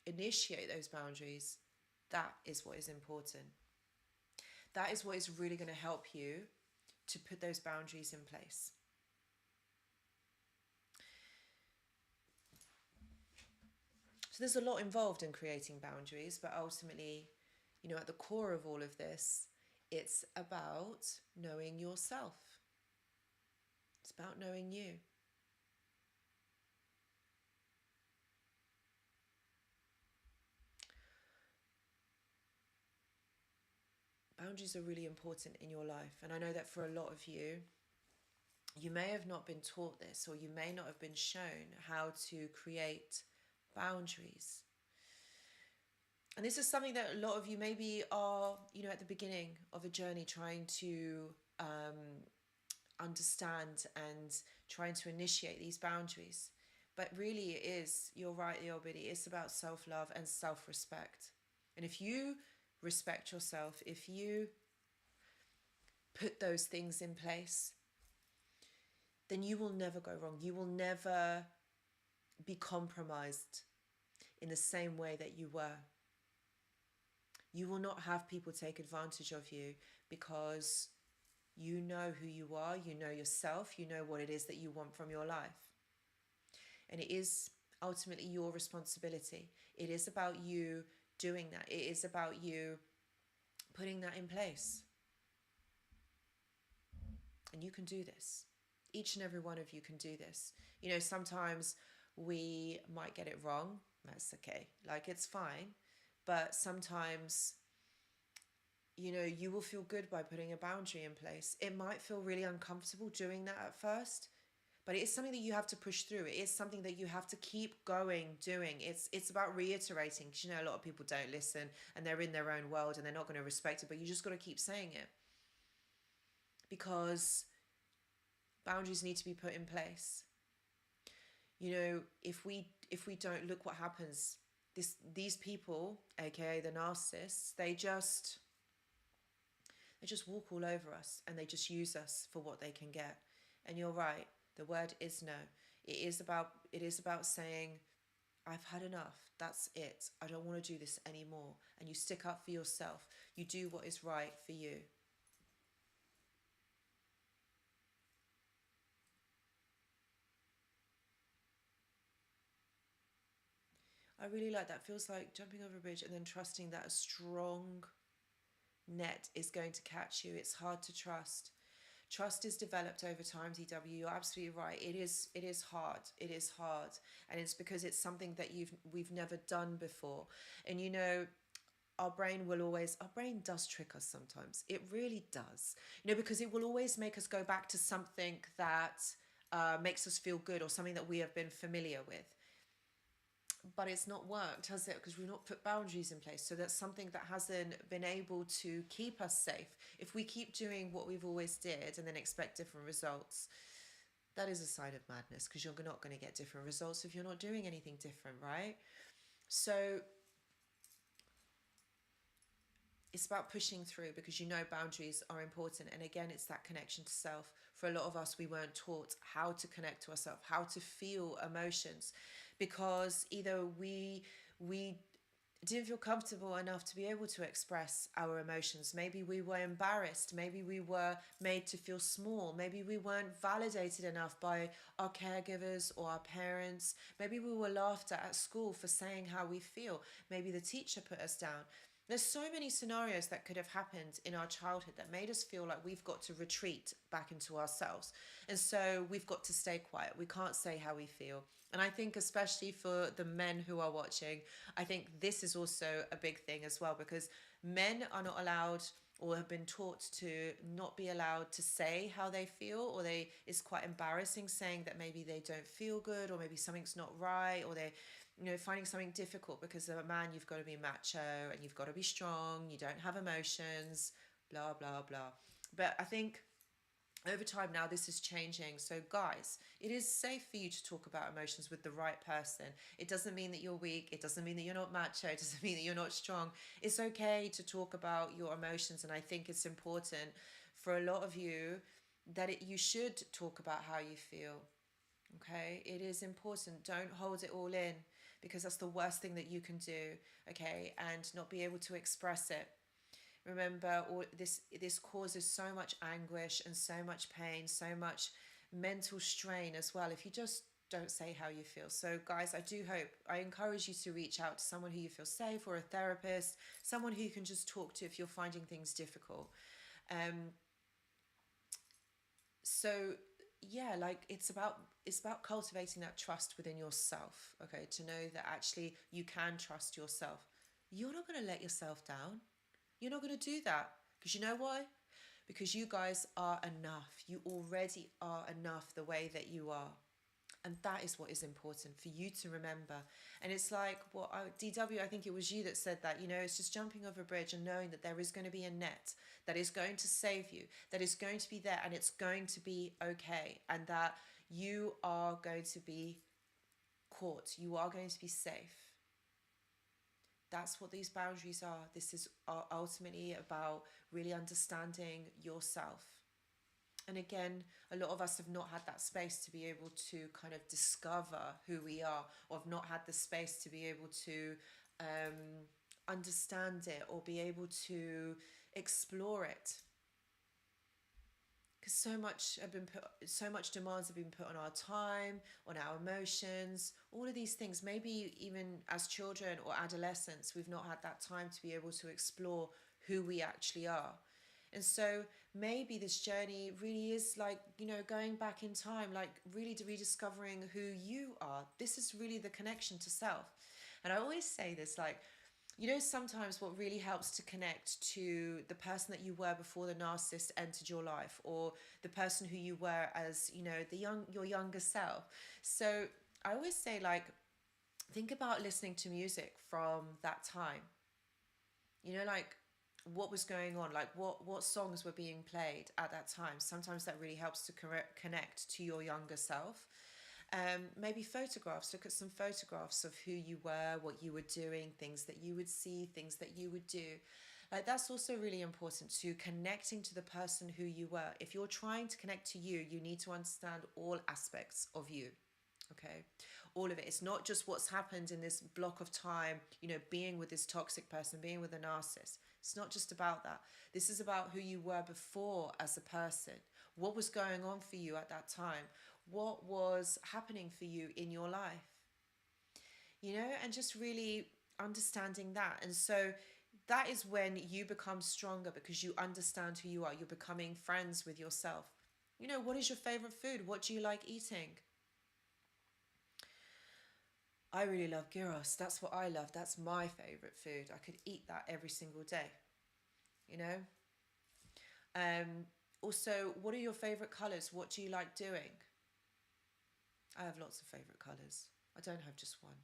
initiate those boundaries, that is what is important. That is what is really going to help you to put those boundaries in place. So there's a lot involved in creating boundaries, but ultimately, you know, at the core of all of this, it's about knowing yourself. It's about knowing you. Boundaries are really important in your life. And I know that for a lot of you, you may have not been taught this, or you may not have been shown how to create boundaries. And this is something that a lot of you maybe are, you know, at the beginning of a journey trying to understand and trying to initiate these boundaries. But really it is, you're right, Yobidi, it's about self-love and self-respect. And if you respect yourself, if you put those things in place, then you will never go wrong. You will never be compromised in the same way that you were. You will not have people take advantage of you, because you know who you are, you know yourself, you know what it is that you want from your life. And it is ultimately your responsibility. It is about you doing that. It is about you putting that in place. And you can do this. Each and every one of you can do this. You know, sometimes we might get it wrong. That's okay. Like, it's fine. But sometimes you know, you will feel good by putting a boundary in place. It might feel really uncomfortable doing that at first, but it is something that you have to push through. It is something that you have to keep going doing. It's about reiterating, because you know a lot of people don't listen and they're in their own world and they're not going to respect it, but you just got to keep saying it, because boundaries need to be put in place. You know, if we don't, look what happens. These people, aka the narcissists, they just walk all over us and they just use us for what they can get. And you're right, the word is no. It is about saying, I've had enough. That's it. I don't want to do this anymore. And you stick up for yourself. You do what is right for you. I really like that. Feels like jumping over a bridge and then trusting that a strong net is going to catch you. It's hard to trust. Trust is developed over time, DW. You're absolutely right. It is hard. It is hard. And it's because it's something that we've never done before. And you know, our brain does trick us sometimes. It really does. You know, because it will always make us go back to something that makes us feel good, or something that we have been familiar with. But it's not worked, has it? Because we've not put boundaries in place. So that's something that hasn't been able to keep us safe. If we keep doing what we've always did and then expect different results, that is a sign of madness, because you're not going to get different results if you're not doing anything different, right? So it's about pushing through, because you know boundaries are important. And again, it's that connection to self. For a lot of us, we weren't taught how to connect to ourselves, how to feel emotions, because either we didn't feel comfortable enough to be able to express our emotions. Maybe we were embarrassed. Maybe we were made to feel small. Maybe we weren't validated enough by our caregivers or our parents. Maybe we were laughed at school for saying how we feel. Maybe the teacher put us down. There's so many scenarios that could have happened in our childhood that made us feel like we've got to retreat back into ourselves. And so we've got to stay quiet. We can't say how we feel. And I think, especially for the men who are watching, I think this is also a big thing as well, because men are not allowed, or have been taught to not be allowed to say how they feel, or it's quite embarrassing saying that maybe they don't feel good, or maybe something's not right, or they, you know, finding something difficult. Because as a man, you've got to be macho and you've got to be strong, you don't have emotions, blah blah blah. But I think over time now this is changing. So guys, it is safe for you to talk about emotions with the right person. It doesn't mean that you're weak, it doesn't mean that you're not macho, it doesn't mean that you're not strong. It's okay to talk about your emotions. And I think it's important for a lot of you that you should talk about how you feel. Okay, it is important. Don't hold it all in, because that's the worst thing that you can do. Okay, and not be able to express it. Remember, all this causes so much anguish and so much pain, so much mental strain as well, if you just don't say how you feel. So guys, I encourage you to reach out to someone who you feel safe, or a therapist, someone who you can just talk to if you're finding things difficult. um so yeah, like it's about cultivating that trust within yourself. Okay, to know that actually you can trust yourself. You're not going to let yourself down. You're not going to do that, because you know why? Because you guys are enough. You already are enough the way that you are. And that is what is important for you to remember. And it's like what DW, I think it was you that said that, you know, it's just jumping over a bridge and knowing that there is going to be a net that is going to save you, that is going to be there, and it's going to be okay. And that you are going to be caught. You are going to be safe. That's what these boundaries are. This is ultimately about really understanding yourself. And again, a lot of us have not had that space to be able to kind of discover who we are, or have not had the space to be able to understand it, or be able to explore it. Because so much demands have been put on our time, on our emotions, all of these things. Maybe even as children or adolescents, we've not had that time to be able to explore who we actually are. And so maybe this journey really is like, you know, going back in time, like really rediscovering who you are. This is really the connection to self. And I always say this, like, Sometimes what really helps to connect to the person that you were before the narcissist entered your life, or the person who you were as, your younger self. So I always say, like, think about listening to music from that time. Like, what was going on, like what songs were being played at that time. Sometimes that really helps to connect to your younger self. Maybe photographs. Look at some photographs of who you were, what you were doing, things that you would see, things that you would do. Like, that's also really important, to connecting to the person who you were. If you're trying to connect to you, you need to understand all aspects of you. Okay, all of it. It's not just what's happened in this block of time, being with this toxic person, being with a narcissist. It's not just about that. This is about who you were before as a person. What was going on for you at that time? What was happening for you in your life? And just really understanding that. And so that is when you become stronger, because you understand who you are. You're becoming friends with yourself. What is your favorite food? What do you like eating? I really love gyros. That's what I love. That's my favorite food. I could eat that every single day. Also, what are your favorite colors? What do you like doing? I have lots of favorite colors. I don't have just one.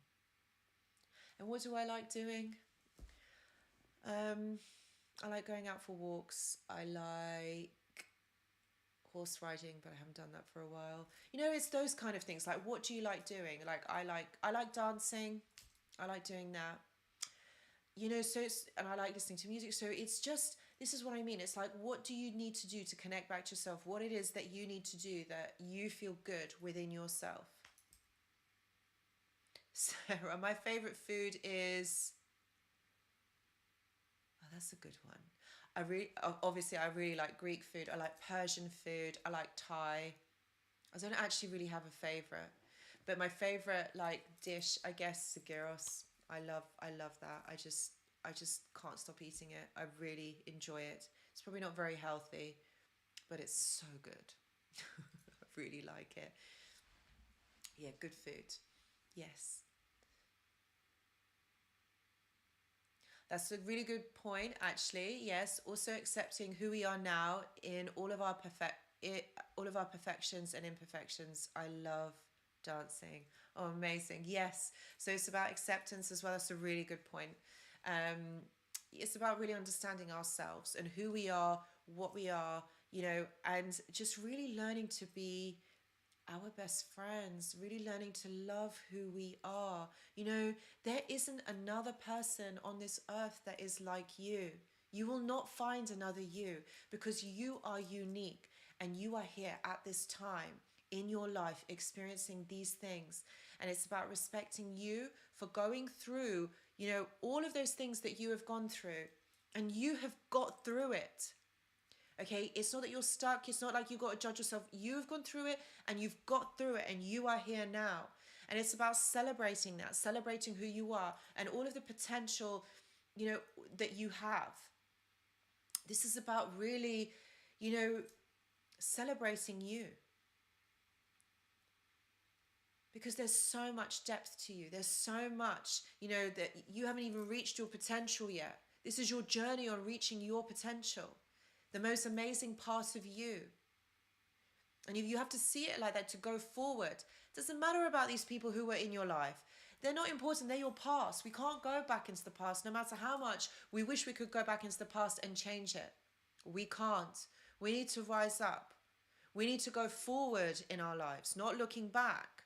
And what do I like doing? I like going out for walks. I like horse riding, but I haven't done that for a while. It's those kind of things. Like, what do you like doing? Like, I like dancing. I like doing that. So and I like listening to music. So it's just, this is what I mean. It's like, what do you need to do to connect back to yourself? What it is that you need to do that you feel good within yourself. Sarah, my favorite food is, oh, that's a good one. I really like Greek food. I like Persian food. I like Thai. I don't actually really have a favorite, but my favorite, like, dish, I guess, is gyros. I love that. I just can't stop eating it. I really enjoy it. It's probably not very healthy, but it's so good. I really like it. Yeah, good food. Yes. That's a really good point, actually. Yes, also accepting who we are now in all of our perfections and imperfections. I love dancing. Oh, amazing. Yes. So it's about acceptance as well. That's a really good point. It's about really understanding ourselves and who we are, what we are, and just really learning to be our best friends, really learning to love who we are. There isn't another person on this earth that is like you. You will not find another you, because you are unique, and you are here at this time in your life experiencing these things. And it's about respecting you for going through, all of those things that you have gone through, and you have got through it. Okay, it's not that you're stuck. It's not like you've got to judge yourself. You've gone through it, and you've got through it, and you are here now. And it's about celebrating that, celebrating who you are and all of the potential, that you have. This is about really, celebrating you. Because there's so much depth to you. There's so much, that you haven't even reached your potential yet. This is your journey on reaching your potential. The most amazing part of you. And if you have to see it like that to go forward, it doesn't matter about these people who were in your life. They're not important. They're your past. We can't go back into the past, no matter how much we wish we could go back into the past and change it. We can't. We need to rise up. We need to go forward in our lives, not looking back.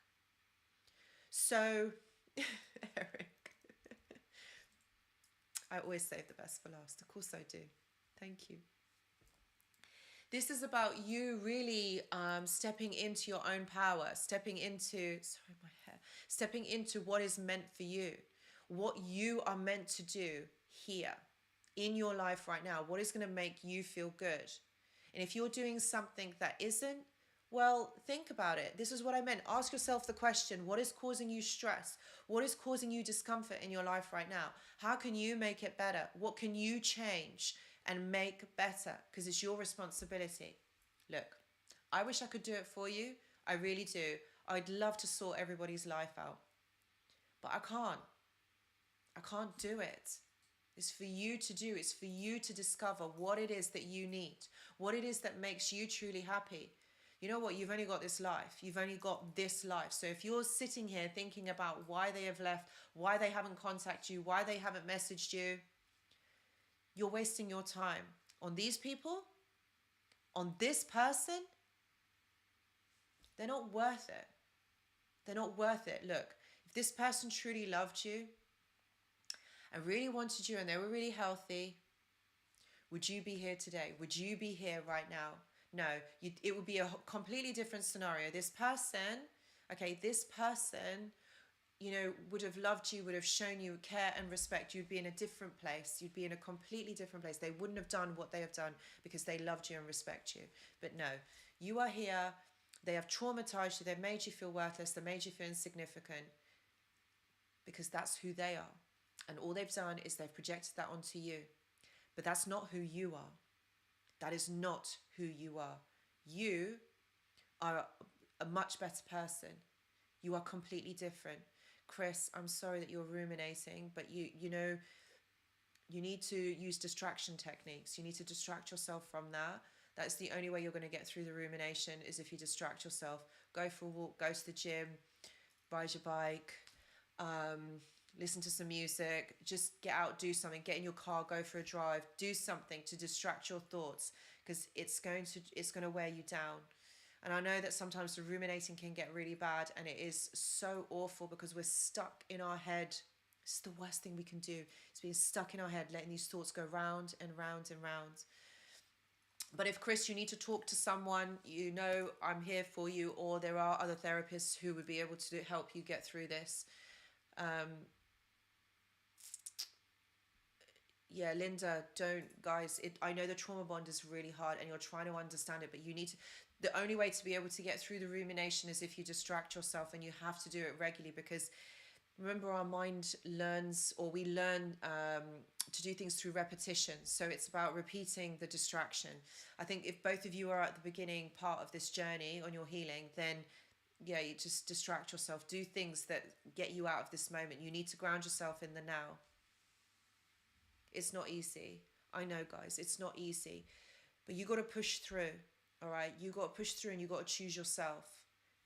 So, Eric, I always save the best for last. Of course I do. Thank you. This is about you really stepping into your own power, stepping into what is meant for you, what you are meant to do here in your life right now, what is going to make you feel good. And if you're doing something that isn't, well, think about it. This is what I meant. Ask yourself the question, what is causing you stress? What is causing you discomfort in your life right now? How can you make it better? What can you change and make better? Because it's your responsibility. Look, I wish I could do it for you. I really do. I'd love to sort everybody's life out. But I can't. I can't do it. It's for you to do. It's for you to discover what it is that you need, what it is that makes you truly happy. You know what? You've only got this life. You've only got this life. So if you're sitting here thinking about why they have left, why they haven't contacted you, why they haven't messaged you, you're wasting your time on these people, on this person. They're not worth it. They're not worth it. Look, if this person truly loved you and really wanted you and they were really healthy, would you be here today? Would you be here right now? No, it would be a completely different scenario. This person, would have loved you, would have shown you care and respect. You'd be in a different place. You'd be in a completely different place. They wouldn't have done what they have done because they loved you and respect you. But no, you are here. They have traumatized you. They've made you feel worthless. They made you feel insignificant because that's who they are. And all they've done is they've projected that onto you. But that's not who you are. That is not who you are. You are a much better person. You are completely different. Chris, I'm sorry that you're ruminating, but you need to use distraction techniques. You need to distract yourself from that. That's the only way you're going to get through the rumination, is if you distract yourself. Go for a walk, go to the gym, ride your bike, listen to some music, just get out, do something, get in your car, go for a drive, do something to distract your thoughts, because it's going to wear you down. And I know that sometimes the ruminating can get really bad, and it is so awful because we're stuck in our head. It's the worst thing we can do. It's being stuck in our head, letting these thoughts go round and round and round. But if, Chris, you need to talk to someone, I'm here for you, or there are other therapists who would be able to help you get through this. Yeah, Linda, I know the trauma bond is really hard and you're trying to understand it, but the only way to be able to get through the rumination is if you distract yourself, and you have to do it regularly, because remember, our mind learns, or we learn to do things through repetition. So it's about repeating the distraction. I think if both of you are at the beginning part of this journey on your healing, then yeah, you just distract yourself. Do things that get you out of this moment. You need to ground yourself in the now. It's not easy. I know, guys, it's not easy. But you got to push through, all right? You got to push through, and you got to choose yourself.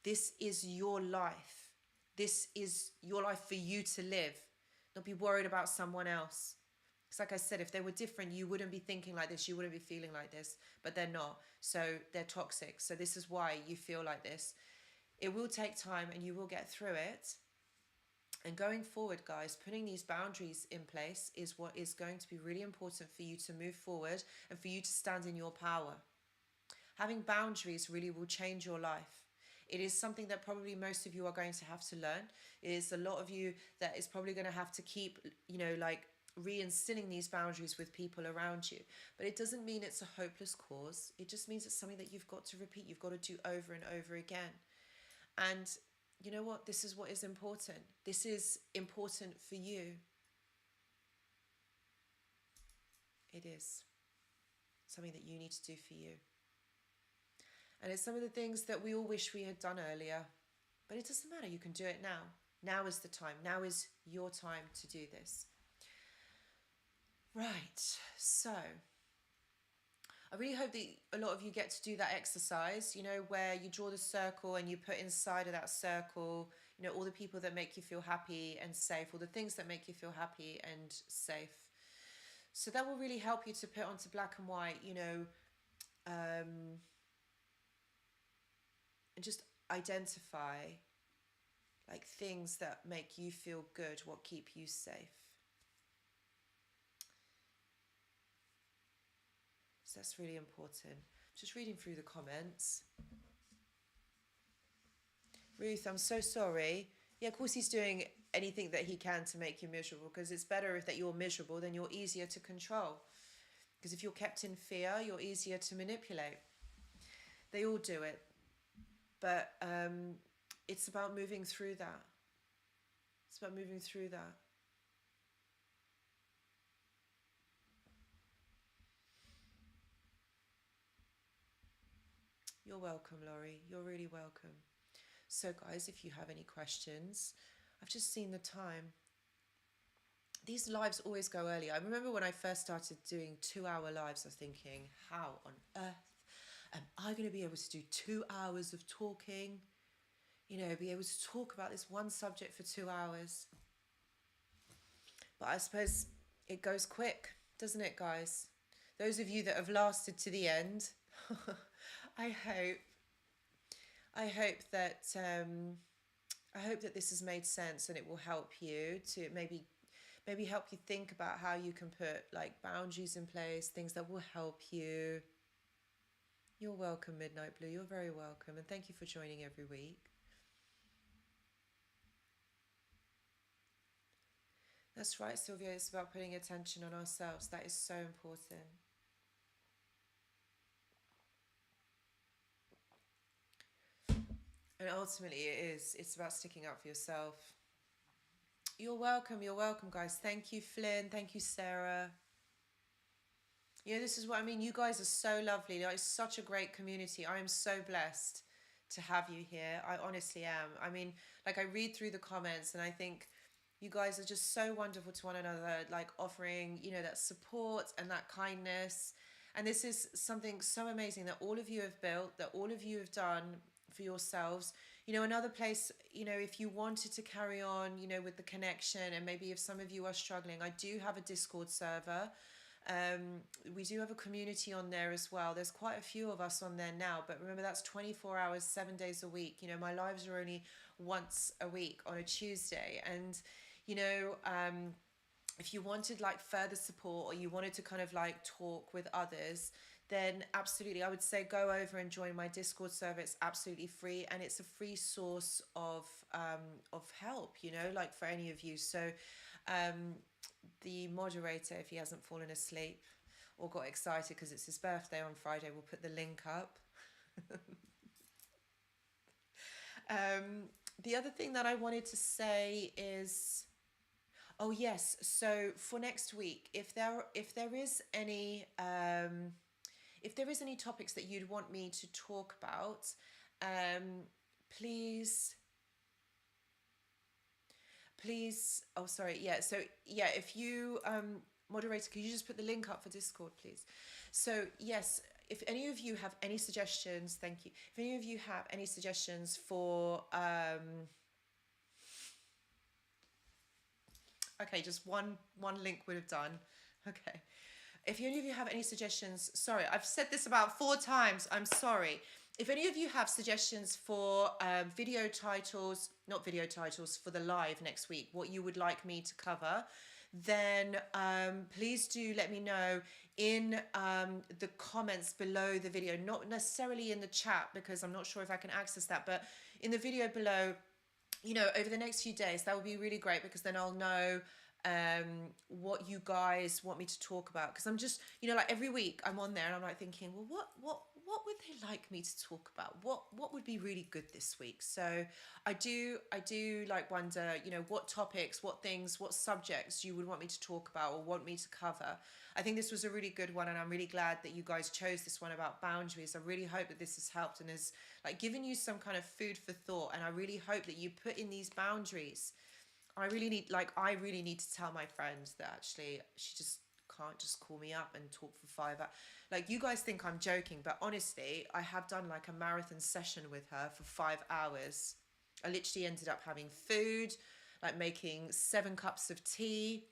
This is your life. This is your life for you to live. Don't be worried about someone else. Because like I said, if they were different, you wouldn't be thinking like this. You wouldn't be feeling like this. But they're not. So they're toxic. So this is why you feel like this. It will take time, and you will get through it. And going forward, guys, putting these boundaries in place is what is going to be really important for you to move forward and for you to stand in your power. Having boundaries really will change your life. It is something that probably most of you are going to have to learn. It is a lot of you that is probably going to have to keep, reinstilling these boundaries with people around you. But it doesn't mean it's a hopeless cause. It just means it's something that you've got to repeat. You've got to do over and over again. And you know what? This is what is important. This is important for you. It is something that you need to do for you. And it's some of the things that we all wish we had done earlier. But it doesn't matter. You can do it now. Now is the time. Now is your time to do this. Right. So I really hope that a lot of you get to do that exercise, where you draw the circle and you put inside of that circle, all the people that make you feel happy and safe, all the things that make you feel happy and safe. So that will really help you to put onto black and white, and just identify like things that make you feel good, what keep you safe. So that's really important. Just reading through the comments. Ruth, I'm so sorry. Yeah, of course he's doing anything that he can to make you miserable, because it's better if that you're miserable, then you're easier to control. Because if you're kept in fear, you're easier to manipulate. They all do it. But it's about moving through that. It's about moving through that. You're welcome, Laurie. You're really welcome. So guys, if you have any questions, I've just seen the time. these lives always go early. I remember when I first started doing 2-hour lives, I was thinking, how on earth am I going to be able to do 2 hours of talking? You know, be able to talk about this one subject for 2 hours. But I suppose it goes quick, doesn't it, guys? Those of you that have lasted to the end, I hope I hope that this has made sense, and it will help you to maybe help you think about how you can put like boundaries in place, things that will help you. You're welcome, Midnight Blue. You're very welcome, and thank you for joining every week. That's right, Sylvia. It's about putting attention on ourselves. That is so important. And ultimately, it's about sticking up for yourself. You're welcome, guys. Thank you, Flynn. Thank you, Sarah. You know, this is what I mean. You guys are so lovely. Like, it's such a great community. I am so blessed to have you here. I honestly am. I mean, like, I read through the comments and I think you guys are just so wonderful to one another, like offering, you know, that support and that kindness. And this is something so amazing that all of you have built, that all of you have done for yourselves. You know, another place, you know, if you wanted to carry on, you know, with the connection, and maybe if some of you are struggling, I do have a Discord server. We do have a community on there as well. There's quite a few of us on there now, but remember, that's 24 hours, 7 days a week. You know, my lives are only once a week on a Tuesday. And, you know, if you wanted like further support, or you wanted to kind of like talk with others, then absolutely, I would say go over and join my Discord server. It's absolutely free, and it's a free source of help, you know, like for any of you. So the moderator, if he hasn't fallen asleep or got excited because it's his birthday on Friday, we'll put the link up. The other thing that I wanted to say is, oh yes, so for next week, if there is any topics that you'd want me to talk about, please, oh sorry, yeah, so yeah, if you, moderator, could you just put the link up for Discord, please? So yes, if any of you have any suggestions, thank you. If any of you have any suggestions for, okay, just one link would have done. Okay. If any of you have any suggestions, sorry, I've said this about 4 times, I'm sorry. If any of you have suggestions for video titles, not video titles, for the live next week, what you would like me to cover, then please do let me know in the comments below the video, not necessarily in the chat because I'm not sure if I can access that, but in the video below, you know, over the next few days. That would be really great, because then I'll know what you guys want me to talk about, because I'm just, you know, like every week I'm on there and I'm like thinking, well, what would they like me to talk about? What would be really good this week? So I do like wonder, you know, what topics, what things, what subjects you would want me to talk about or want me to cover. I think this was a really good one, and I'm really glad that you guys chose this one about boundaries. I really hope that this has helped and has like given you some kind of food for thought, and I really hope that you put in these boundaries. I really need to tell my friend that actually she just can't just call me up and talk for 5 hours. Like, you guys think I'm joking, but honestly, I have done like a marathon session with her for 5 hours. I literally ended up having food, like making 7 cups of tea,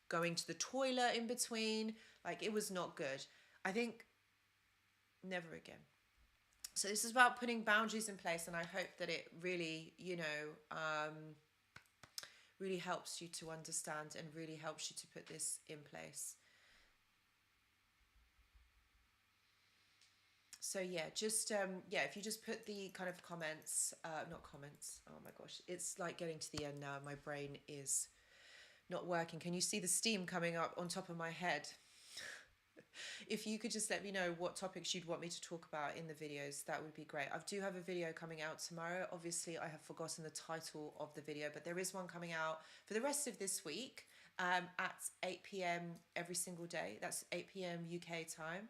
going to the toilet in between. Like, it was not good. I think never again. So this is about putting boundaries in place, and I hope that it really, you know, really helps you to understand and really helps you to put this in place. So yeah, just if you just put the kind of comments, not comments, oh my gosh, it's like getting to the end now. My brain is not working. Can you see the steam coming up on top of my head? If you could just let me know what topics you'd want me to talk about in the videos, that would be great. I do have a video coming out tomorrow. Obviously, I have forgotten the title of the video, but there is one coming out for the rest of this week at 8 p.m. every single day. That's 8 p.m. UK time.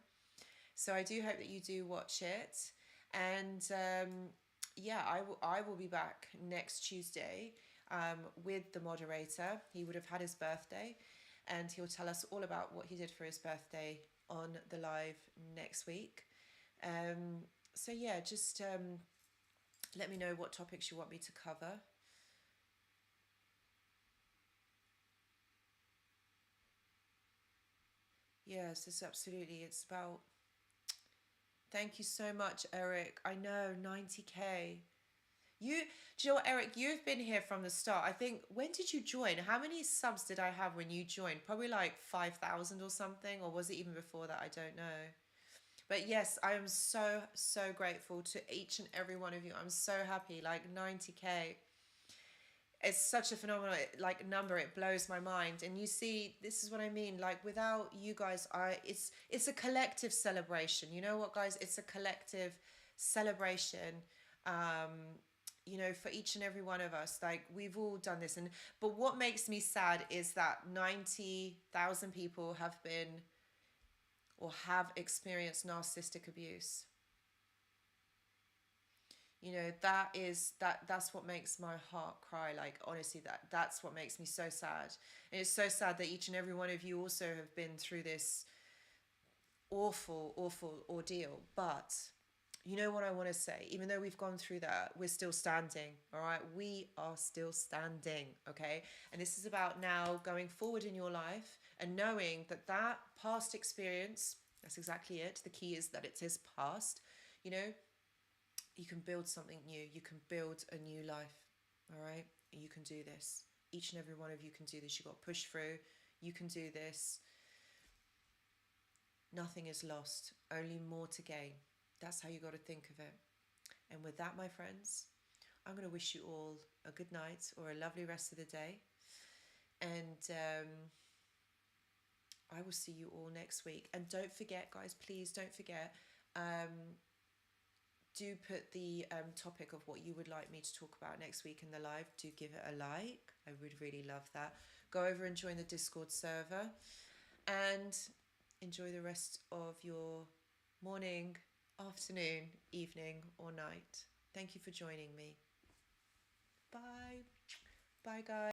So I do hope that you do watch it. And yeah, I will be back next Tuesday. with the moderator. He would have had his birthday, and he'll tell us all about what he did for his birthday on the live next week. So yeah, just let me know what topics you want me to cover. Yes, it's absolutely. It's about. Thank you so much, Eric. I know 90K. You, do you know what, Eric? You've been here from the start. I think. When did you join? How many subs did I have when you joined? Probably like 5,000 or something, or was it even before that? I don't know. But yes, I am so, so grateful to each and every one of you. I'm so happy. Like 90K. It's such a phenomenal like number. It blows my mind. And you see, this is what I mean. Like without you guys, it's a collective celebration. You know what, guys? It's a collective celebration. Um, for each and every one of us. Like we've all done this. And but what makes me sad is that 90,000 people have been or have experienced narcissistic abuse. That's what makes my heart cry. Like honestly, that's what makes me so sad. And it's so sad that each and every one of you also have been through this awful, awful ordeal. But you know what I want to say? Even though we've gone through that, we're still standing. All right, we are still standing. Okay, and this is about now going forward in your life and knowing that that past experience. That's exactly it. The key is that it is past. You know, you can build something new. You can build a new life. All right, you can do this. Each and every one of you can do this. You got to push through. You can do this. Nothing is lost, only more to gain. That's how you got to think of it. And with that, my friends, I'm going to wish you all a good night or a lovely rest of the day. And I will see you all next week. And don't forget, guys, please don't forget, do put the topic of what you would like me to talk about next week in the live. Do give it a like. I would really love that. Go over and join the Discord server. And enjoy the rest of your morning, afternoon, evening, or night. Thank you for joining me. Bye. Bye, guys.